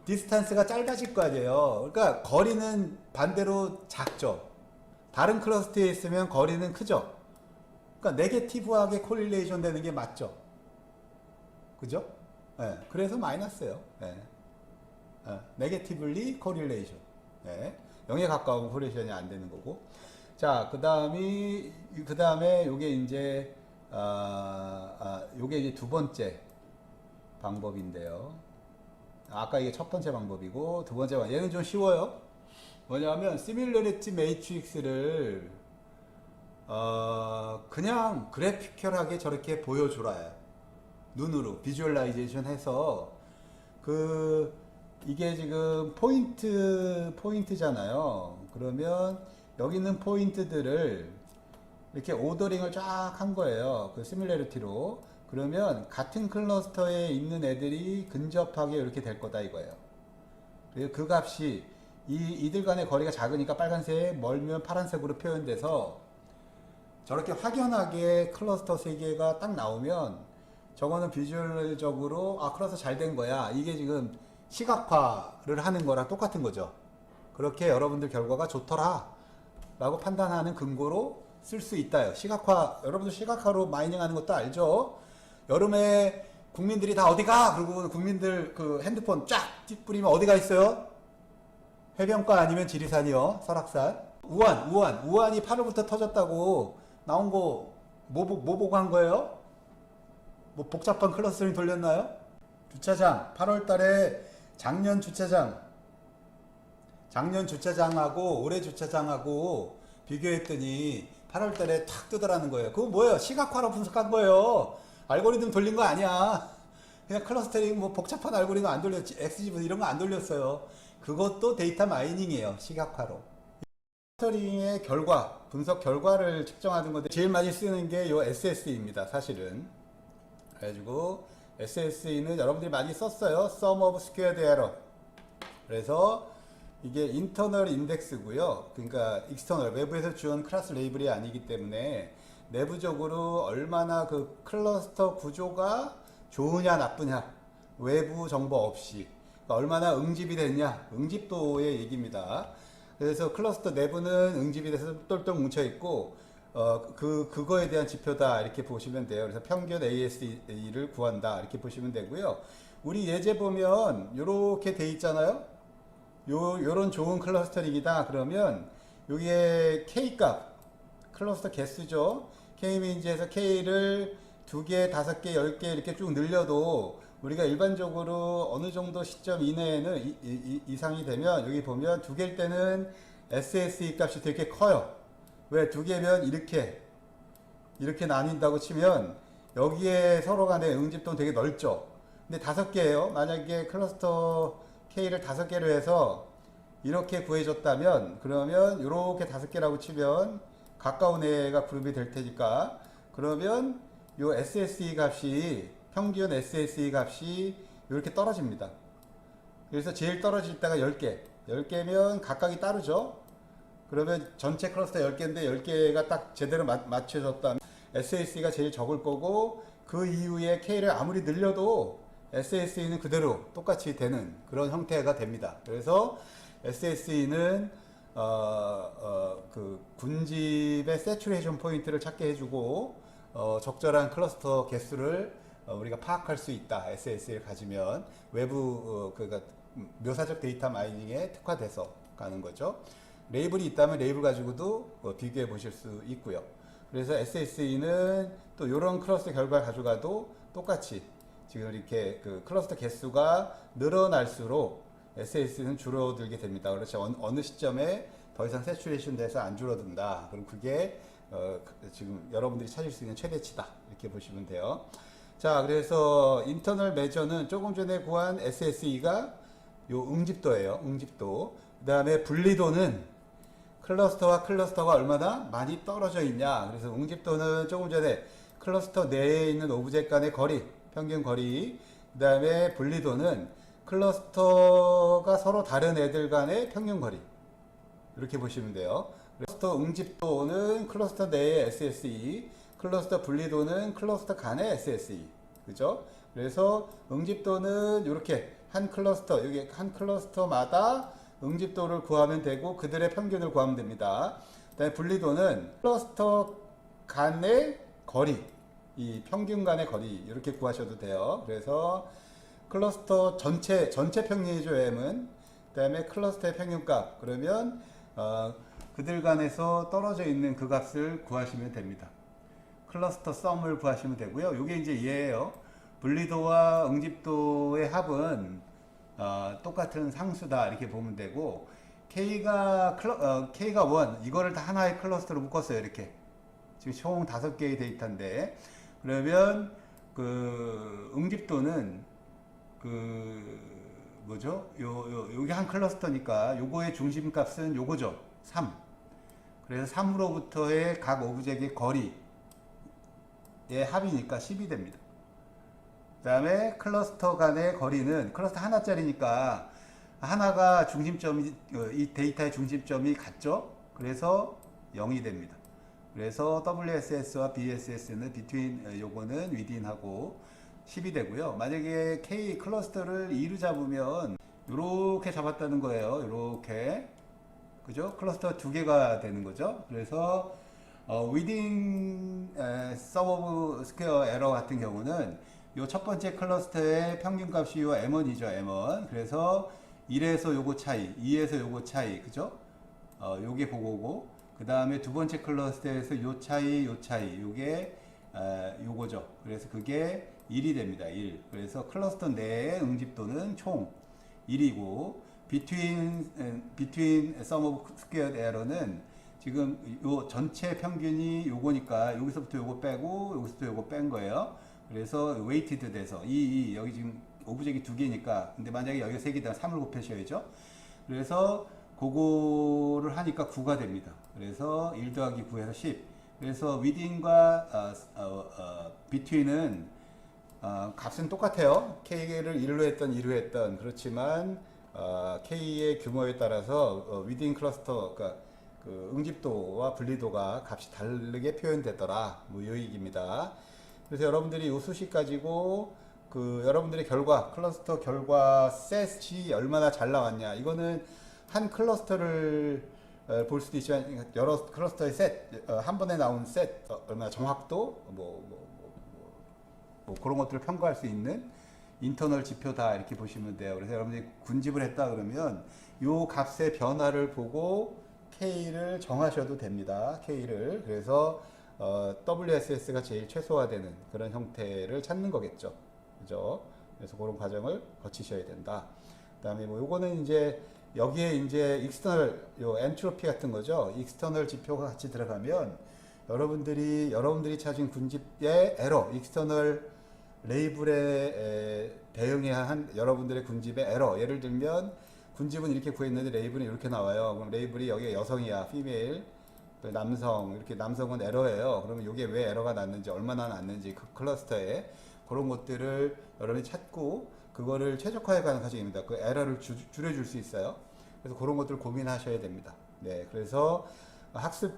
디스탄스가 짧아질 거 아니에요. 그러니까 거리는 반대로 작죠. 다른 클러스터에 있으면 거리는 크죠. 그러니까 네게티브하게 코릴레이션 되는 게 맞죠. 그죠? 네, 그래서 마이너스예요. 네. 네게티블리 코릴레이션. 네. 0에 가까운 코릴레이션이 안 되는 거고. 자, 그 다음에 요게 이제 요게 이제 두 번째 방법인데요. 아까 이게 첫 번째 방법이고 두 번째 방법. 얘는 좀 쉬워요. 뭐냐면 시뮬러리티 매트릭스를 그냥 그래피컬하게 저렇게 보여주라요. 눈으로 비주얼라이제이션 해서 이게 지금 포인트잖아요. 그러면 여기 있는 포인트들을 이렇게 오더링을 쫙 한 거예요. 그 시뮬러리티로. 그러면 같은 클러스터에 있는 애들이 근접하게 이렇게 될 거다 이거예요. 그리고 그 값이 이들 간의 거리가 작으니까 빨간색, 멀면 파란색으로 표현돼서 저렇게 확연하게 클러스터 세 개가 딱 나오면 저거는 비주얼적으로 클러스터 잘 된 거야. 이게 지금 시각화를 하는 거랑 똑같은 거죠. 그렇게 여러분들 결과가 좋더라 라고 판단하는 근거로 쓸 수 있다요. 여러분들 시각화로 마이닝 하는 것도 알죠? 여름에 국민들이 다 어디가? 그리고 국민들 그 핸드폰 쫙 뿌리면 어디가 있어요? 해변가 아니면 지리산이요. 설악산. 우한이 8월부터 터졌다고 나온 거 뭐 보고 한 거예요? 뭐 복잡한 클러스터링 돌렸나요? 주차장 8월 달에 작년 주차장하고 올해 주차장하고 비교했더니 8월 달에 탁 뜨더라는 거예요. 그거 뭐예요? 시각화로 분석한 거예요. 알고리즘 돌린 거 아니야. 그냥 클러스터링 뭐 복잡한 알고리즘 안 돌렸지. XGBoost 이런 거 안 돌렸어요. 그것도 데이터 마이닝이에요. 시각화로. 클러스터링의 분석 결과를 측정하는 건데 제일 많이 쓰는 게 요 SSE입니다. 사실은. 그래가지고 SSE는 여러분들이 많이 썼어요. Sum of Squared Error. 그래서 이게 인터널 인덱스고요. 그러니까 익스터널 외부에서 주온 클래스 레이블이 아니기 때문에 내부적으로 얼마나 그 클러스터 구조가 좋으냐 나쁘냐 외부 정보 없이 얼마나 응집이 됐냐 응집도의 얘기입니다. 그래서 클러스터 내부는 응집이 돼서 똘똘 뭉쳐 있고 그거에 대한 지표다 이렇게 보시면 돼요. 그래서 평균 ASE를 구한다 이렇게 보시면 되고요. 우리 예제 보면 이렇게 돼 있잖아요. 요런 좋은 클러스터링이다 그러면 여기에 K 값 클러스터 개수죠. K민지에서 K를 2개, 5개, 10개 이렇게 쭉 늘려도 우리가 일반적으로 어느 정도 시점 이내에는 이상이 되면 여기 보면 2개일 때는 SSE 값이 되게 커요. 왜 2개면 이렇게 나뉜다고 치면 여기에 서로 간의 응집도는 되게 넓죠. 근데 5개예요. 만약에 클러스터 K를 5개로 해서 이렇게 구해줬다면 그러면 이렇게 5개라고 치면 가까운 애가 그룹이 될 테니까 그러면 요 SSE 값이 평균 SSE 값이 이렇게 떨어집니다. 그래서 제일 떨어질 때가 10개면 각각이 따르죠. 그러면 전체 클러스터 10개인데 10개가 딱 제대로 맞춰졌다면 SAC가 제일 적을 거고 그 이후에 K를 아무리 늘려도 SAC는 그대로 똑같이 되는 그런 형태가 됩니다. 그래서 SAC는 그 군집의 세츄레이션 포인트를 찾게 해주고 적절한 클러스터 개수를 우리가 파악할 수 있다. SAC를 가지면 외부 그러니까 묘사적 데이터 마이닝에 특화돼서 가는 거죠. 레이블이 있다면 레이블 가지고도 비교해 보실 수 있고요. 그래서 SAC는 또 이런 클러스터 결과를 가져가도 똑같이 지금 이렇게 그 클러스터 개수가 늘어날수록 SAC는 줄어들게 됩니다. 그렇죠. 어느 시점에 더 이상 세츄레이션 돼서 안 줄어든다. 그럼 그게 지금 여러분들이 찾을 수 있는 최대치다. 이렇게 보시면 돼요. 자, 그래서 인터널 매저는 조금 전에 구한 SSE가 요 응집도예요. 응집도. 그 다음에 분리도는 클러스터와 클러스터가 얼마나 많이 떨어져 있냐. 그래서 응집도는 조금 전에 클러스터 내에 있는 오브젝트 간의 거리, 평균 거리. 그 다음에 분리도는 클러스터가 서로 다른 애들 간의 평균 거리. 이렇게 보시면 돼요. 클러스터 응집도는 클러스터 내의 SSE, 클러스터 분리도는 클러스터 간의 SSE. 그죠? 그래서 응집도는 이렇게 한 클러스터, 여기 한 클러스터마다 응집도를 구하면 되고 그들의 평균을 구하면 됩니다. 그다음에 분리도는 클러스터 간의 거리, 이 평균 간의 거리 이렇게 구하셔도 돼요. 그래서 클러스터 전체 평균이죠, M은. 그다음에 클러스터의 평균값. 그러면 그들 간에서 떨어져 있는 그 값을 구하시면 됩니다. 클러스터 썸을 구하시면 되고요. 이게 이제 얘예요. 분리도와 응집도의 합은 똑같은 상수다 이렇게 보면 되고 K가 1 이거를 다 하나의 클러스터로 묶었어요. 이렇게 지금 총 5개의 데이터인데 그러면 그 응집도는 그 뭐죠? 요게 한 클러스터니까 요거의 중심값은 요거죠. 3. 그래서 3으로부터의 각 오브젝트의 거리의 합이니까 10이 됩니다. 그 다음에 클러스터 간의 거리는 클러스터 하나짜리니까 하나가 중심점이 이 데이터의 중심점이 같죠. 그래서 0이 됩니다. 그래서 WSS와 BSS는 between 요거는 within하고 10이 되고요. 만약에 K 클러스터를 2로 잡으면 이렇게 잡았다는 거예요. 이렇게 그죠? 클러스터 2개가 되는 거죠. 그래서 within sum of square error 같은 경우는 요 첫 번째 클러스터의 평균값이 요 M1이죠. M1. 그래서 1에서 요거 차이, 2에서 요거 차이, 그죠? 요게 그거고, 그 다음에 두 번째 클러스터에서 요 차이, 요게 요거죠. 그래서 그게 1이 됩니다. 1. 그래서 클러스터 내의 응집도는 총 1이고, between sum of squared error는 지금 요 전체 평균이 요거니까 여기서부터 요거 빼고 여기서부터 요거 뺀 거예요. 그래서 웨이티드 돼서 여기 지금 오브젝트 2개니까 근데 만약에 여기가 3개다 3을 곱하셔야죠. 그래서 그거를 하니까 9가 됩니다. 그래서 1 더하기 9에서 10. 그래서 within과 between은 값은 똑같아요. K를 1로 했던 2로 했던 그렇지만 K의 규모에 따라서 within 클러스터 그러니까 그 응집도와 분리도가 값이 다르게 표현되더라. 뭐 이 얘기입니다. 그래서 여러분들이 이 수식 가지고 그 여러분들의 결과 클러스터 결과 셋이 얼마나 잘 나왔냐 이거는 한 클러스터를 볼 수도 있지만 여러 클러스터의 셋 한 번에 나온 셋 얼마나 정확도 뭐 그런 것들을 평가할 수 있는 인터널 지표다 이렇게 보시면 돼요. 그래서 여러분들이 군집을 했다 그러면 요 값의 변화를 보고 K를 정하셔도 됩니다. K를 그래서 WSS가 제일 최소화되는 그런 형태를 찾는 거겠죠. 그죠? 그래서 그런 과정을 거치셔야 된다. 그 다음에 뭐 요거는 이제 여기에 이제 익스터널 요 엔트로피 같은 거죠. 익스터널 지표가 같이 들어가면 여러분들이 찾은 군집의 에러, 익스터널 레이블에 대응해야 한 여러분들의 군집의 에러. 예를 들면 군집은 이렇게 구했는데 레이블은 이렇게 나와요. 그럼 레이블이 여기가 여성이야, 피메일, 남성, 이렇게 남성은 에러예요. 그러면 이게 왜 에러가 났는지, 얼마나 났는지 그 클러스터에 그런 것들을 여러분이 찾고 그거를 최적화해 가는 과정입니다. 그 에러를 줄여줄 수 있어요. 그래서 그런 것들을 고민하셔야 됩니다. 네, 그래서 학습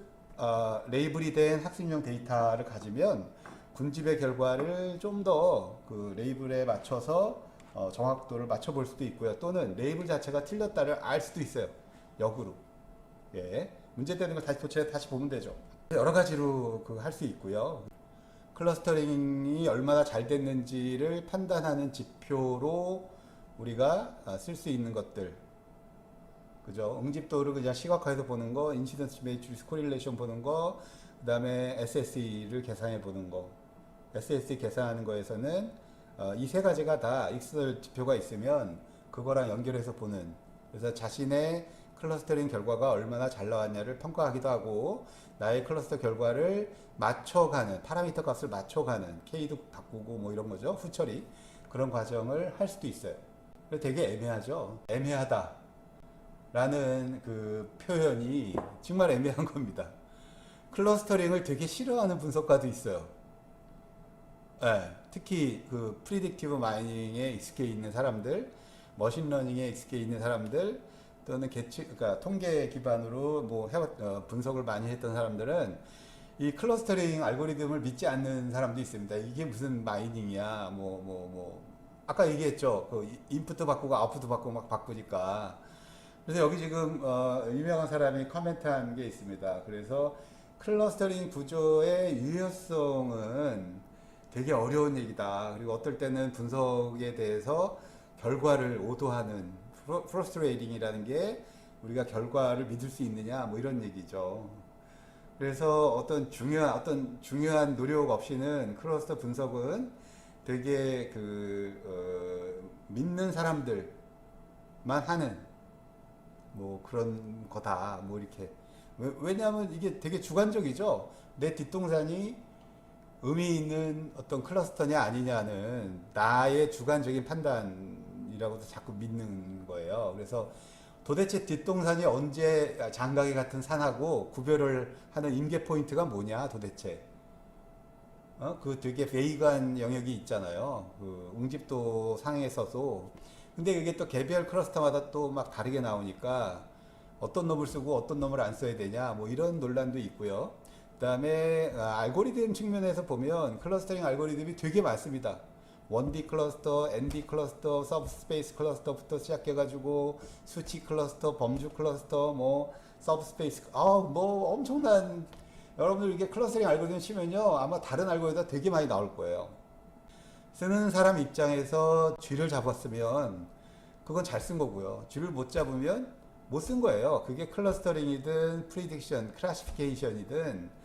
레이블이 된 학습용 데이터를 가지면 군집의 결과를 좀 더 그 레이블에 맞춰서 정확도를 맞춰볼 수도 있고요. 또는 레이블 자체가 틀렸다를 알 수도 있어요. 역으로. 예. 문제되는 걸 다시 도체 다시 보면 되죠. 여러 가지로 그 할 수 있고요. 클러스터링이 얼마나 잘 됐는지를 판단하는 지표로 우리가 쓸 수 있는 것들. 그죠? 응집도를 그냥 시각화해서 보는 거, 인시던스 매트릭스 코릴레이션 보는 거, 그 다음에 SSE를 계산해 보는 거. SSE 계산하는 거에서는 이 세 가지가 다 익스널 지표가 있으면 그거랑 연결해서 보는. 그래서 자신의 클러스터링 결과가 얼마나 잘 나왔냐를 평가하기도 하고, 나의 클러스터 결과를 맞춰가는, 파라미터 값을 맞춰가는, K도 바꾸고 뭐 이런 거죠. 후처리. 그런 과정을 할 수도 있어요. 되게 애매하죠. 애매하다. 라는 그 표현이 정말 애매한 겁니다. 클러스터링을 되게 싫어하는 분석가도 있어요. 예, 특히 그 프리딕티브 마이닝에 익숙해 있는 사람들, 머신러닝에 익숙해 있는 사람들, 또는 그러니까 통계 기반으로 뭐 분석을 많이 했던 사람들은 이 클러스터링 알고리즘을 믿지 않는 사람도 있습니다. 이게 무슨 마이닝이야? 아까 얘기했죠. 그 인풋도 바꾸고 아웃풋도 바꾸고 막 바꾸니까. 그래서 여기 지금 유명한 사람이 코멘트한 게 있습니다. 그래서 클러스터링 구조의 유효성은 되게 어려운 얘기다. 그리고 어떨 때는 분석에 대해서 결과를 오도하는 프러스트레이팅이라는 게 우리가 결과를 믿을 수 있느냐 뭐 이런 얘기죠. 그래서 어떤 중요한 노력 없이는 클러스터 분석은 되게 믿는 사람들만 하는 뭐 그런 거다 뭐 이렇게. 왜냐하면 이게 되게 주관적이죠. 내 뒷동산이 의미 있는 어떤 클러스터냐 아니냐는 나의 주관적인 판단이라고도 자꾸 믿는 거예요. 그래서 도대체 뒷동산이 언제 장가게 같은 산하고 구별을 하는 임계 포인트가 뭐냐 도대체. 그 되게 베이간 영역이 있잖아요. 그 응집도 상에서도. 근데 이게 또 개별 클러스터마다 또 막 다르게 나오니까 어떤 놈을 쓰고 어떤 놈을 안 써야 되냐 뭐 이런 논란도 있고요. 그 다음에 알고리즘 측면에서 보면 클러스터링 알고리즘이 되게 많습니다. 1D 클러스터, ND 클러스터, 서브스페이스 클러스터부터 시작해가지고 수치 클러스터, 범주 클러스터, 뭐 서브스페이스, 뭐 엄청난, 여러분들 이게 클러스터링 알고리즘 치면요 아마 다른 알고리즘 되게 많이 나올 거예요. 쓰는 사람 입장에서 쥐를 잡았으면 그건 잘 쓴 거고요. 쥐를 못 잡으면 못 쓴 거예요. 그게 클러스터링이든 프리딕션, 클래시피케이션이든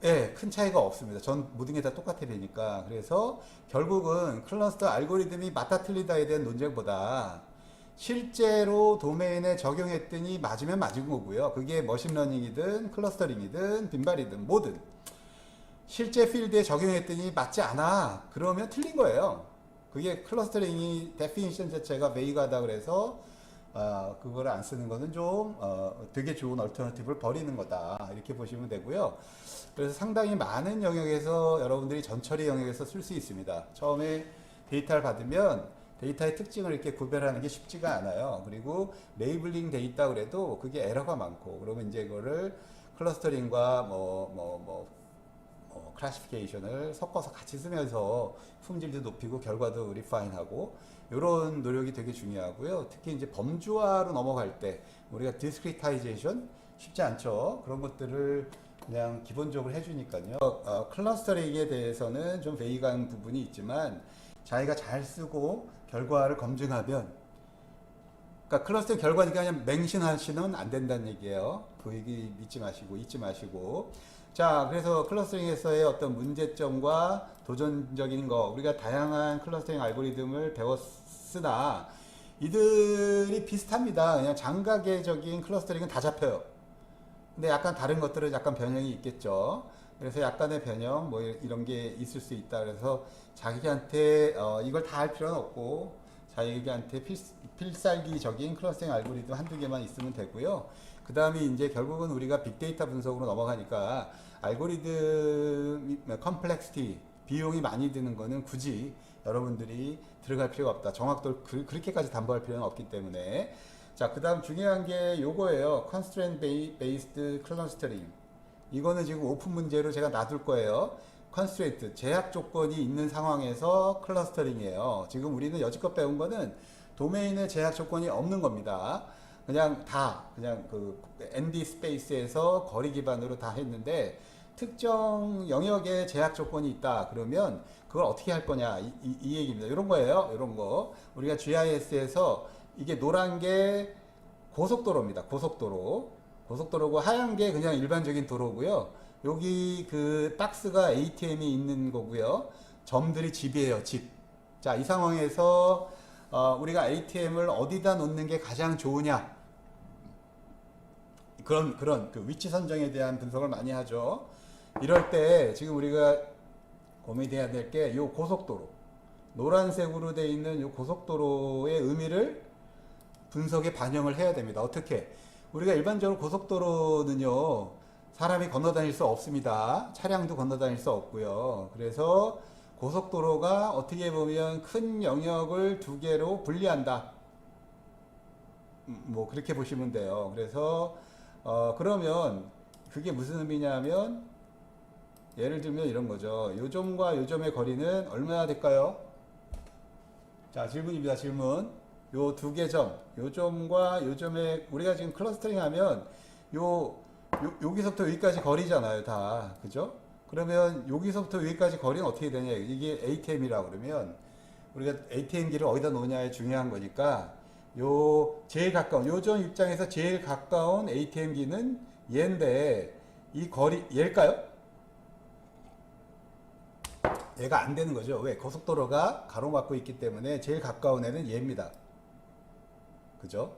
예, 큰 차이가 없습니다. 전 모든 게 다 똑같아 되니까. 그래서 결국은 클러스터 알고리즘이 맞다 틀리다에 대한 논쟁보다 실제로 도메인에 적용했더니 맞으면 맞은 거고요. 그게 머신러닝이든 클러스터링이든 빈발이든 뭐든 실제 필드에 적용했더니 맞지 않아. 그러면 틀린 거예요. 그게 클러스터링이 데피니션 자체가 베이가다 그래서 그거를 안 쓰는 거는 좀 되게 좋은 얼터너티브를 버리는 거다 이렇게 보시면 되고요. 그래서 상당히 많은 영역에서 여러분들이 전처리 영역에서 쓸 수 있습니다. 처음에 데이터를 받으면 데이터의 특징을 이렇게 구별하는 게 쉽지가 않아요. 그리고 레이블링 데이터 그래도 그게 에러가 많고 그러면 이제 이거를 클러스터링과 클래시피케이션을 섞어서 같이 쓰면서 품질도 높이고 결과도 리파인하고 이런 노력이 되게 중요하고요. 특히 이제 범주화로 넘어갈 때 우리가 디스크리타이제이션 쉽지 않죠. 그런 것들을 그냥 기본적으로 해주니까요. 클러스터링에 대해서는 좀 베이간 부분이 있지만 자기가 잘 쓰고 결과를 검증하면, 그러니까 클러스터 결과니까 그냥 맹신하시면 안 된다는 얘기예요. 그 얘기 믿지 마시고 잊지 마시고. 자, 그래서 클러스터링에서의 어떤 문제점과 도전적인 거, 우리가 다양한 클러스터링 알고리즘을 배웠으나 이들이 비슷합니다. 그냥 장가계적인 클러스터링은 다 잡혀요. 근데 약간 다른 것들은 약간 변형이 있겠죠. 그래서 약간의 변형 뭐 이런 게 있을 수 있다. 그래서 자기한테 이걸 다 할 필요는 없고 자기한테 필살기적인 클러스터링 알고리즘 한두 개만 있으면 되고요. 그 다음에 이제 결국은 우리가 빅데이터 분석으로 넘어가니까 알고리즘 컴플렉시티 비용이 많이 드는 거는 굳이 여러분들이 들어갈 필요가 없다. 정확도를 그렇게까지 담보할 필요는 없기 때문에. 자, 그 다음 중요한 게 요거예요. Constraint Based Clustering. 이거는 지금 오픈 문제로 제가 놔둘 거예요. 컨스트레이트, 제약 조건이 있는 상황에서 클러스터링이에요. 지금 우리는 여지껏 배운 거는 도메인의 제약 조건이 없는 겁니다. 그냥 그 ND 스페이스에서 거리 기반으로 다 했는데 특정 영역에 제약 조건이 있다 그러면 그걸 어떻게 할 거냐 이 얘기입니다. 이런 거예요. 이런 거 우리가 GIS에서 이게 노란 게 고속도로입니다. 고속도로고 하얀 게 그냥 일반적인 도로고요. 여기 그 박스가 ATM이 있는 거고요. 점들이 집이에요. 집. 자, 이 상황에서 우리가 ATM을 어디다 놓는 게 가장 좋으냐? 그런 그 위치 선정에 대한 분석을 많이 하죠. 이럴 때 지금 우리가 고민해야 될 게 요 고속도로. 노란색으로 되어 있는 요 고속도로의 의미를 분석에 반영을 해야 됩니다. 어떻게? 우리가 일반적으로 고속도로는요, 사람이 건너다닐 수 없습니다. 차량도 건너다닐 수 없고요. 그래서 고속도로가 어떻게 보면 큰 영역을 두 개로 분리한다. 뭐 그렇게 보시면 돼요. 그래서 그러면 그게 무슨 의미냐면 예를 들면 이런 거죠. 요점과 요점의 거리는 얼마나 될까요? 자, 질문입니다. 질문. 요 두 개 점, 요점과 요점의 우리가 지금 클러스터링 하면 여기서부터 여기까지 거리잖아요, 다. 그죠? 그러면 여기서부터 여기까지 거리는 어떻게 되냐? 이게 ATM이라고 그러면 우리가 ATM기를 어디다 놓냐에 중요한 거니까 제일 가까운 요점 입장에서 제일 가까운 ATM기는 얘인데 이 거리 얘일까요? 얘가 안 되는 거죠. 왜? 고속도로가 가로막고 있기 때문에 제일 가까운 애는 얘입니다. 그죠?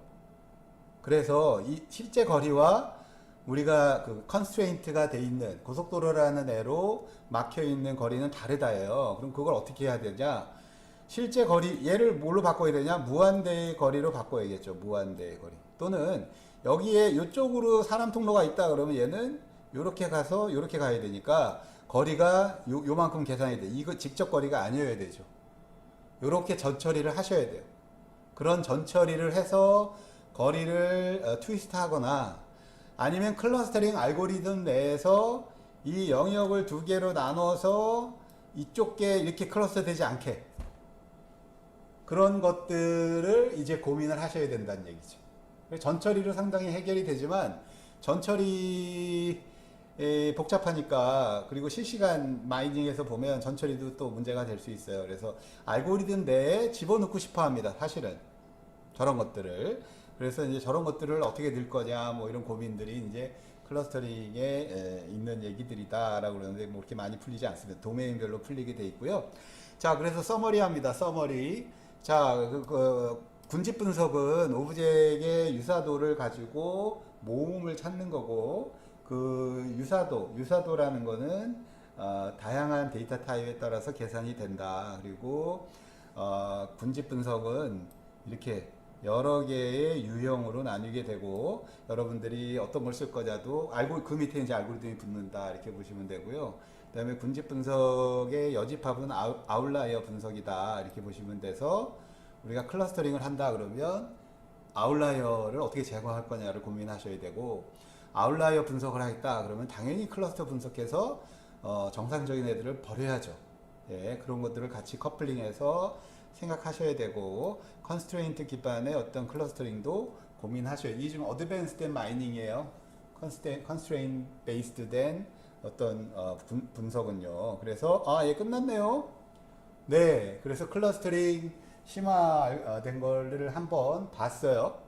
그래서 이 실제 거리와 우리가 그 컨스트레인트가 돼 있는 고속도로라는 애로 막혀 있는 거리는 다르다예요. 그럼 그걸 어떻게 해야 되냐? 실제 거리 얘를 뭘로 바꿔야 되냐? 무한대의 거리로 바꿔야겠죠. 무한대의 거리. 또는 여기에 이쪽으로 사람 통로가 있다 그러면 얘는 요렇게 가서 요렇게 가야 되니까 거리가 요만큼 계산이 돼. 이거 직접 거리가 아니어야 되죠. 요렇게 전처리를 하셔야 돼요. 그런 전처리를 해서 거리를 트위스트 하거나 아니면 클러스터링 알고리즘 내에서 이 영역을 두 개로 나눠서 이쪽 게 이렇게 클러스터 되지 않게 그런 것들을 이제 고민을 하셔야 된다는 얘기죠. 전처리로 상당히 해결이 되지만 전처리 복잡하니까 그리고 실시간 마이닝에서 보면 전처리도 또 문제가 될 수 있어요. 그래서 알고리즘 내에 집어넣고 싶어 합니다. 사실은 저런 것들을. 그래서 이제 저런 것들을 어떻게 넣을 거냐 뭐 이런 고민들이 이제 클러스터링에 있는 얘기들이다라고 그러는데 뭐 그렇게 많이 풀리지 않습니다. 도메인별로 풀리게 돼 있고요. 자, 그래서 서머리 합니다. 서머리. 자, 군집 분석은 오브젝의 유사도를 가지고 모음을 찾는 거고 그 유사도라는 거는 다양한 데이터 타입에 따라서 계산이 된다. 그리고 군집 분석은 이렇게 여러 개의 유형으로 나뉘게 되고 여러분들이 어떤 걸 쓸 거냐도 그 밑에 이제 알고리즘이 붙는다 이렇게 보시면 되고요. 그다음에 군집 분석의 여집합은 아웃라이어 분석이다 이렇게 보시면 돼서 우리가 클러스터링을 한다 그러면 아웃라이어를 어떻게 제거할 거냐를 고민하셔야 되고 아웃라이어 분석을 하겠다 그러면 당연히 클러스터 분석해서 정상적인 애들을 버려야죠. 예, 그런 것들을 같이 커플링해서 생각하셔야 되고 컨스트레인트 기반의 어떤 클러스터링도 고민하셔야 돼요. 이 좀 어드밴스된 마이닝이에요. 컨스트레인 베이스드 된 어떤 분석은요. 그래서 예, 끝났네요. 네, 그래서 클러스터링 심화된 거를 한번 봤어요.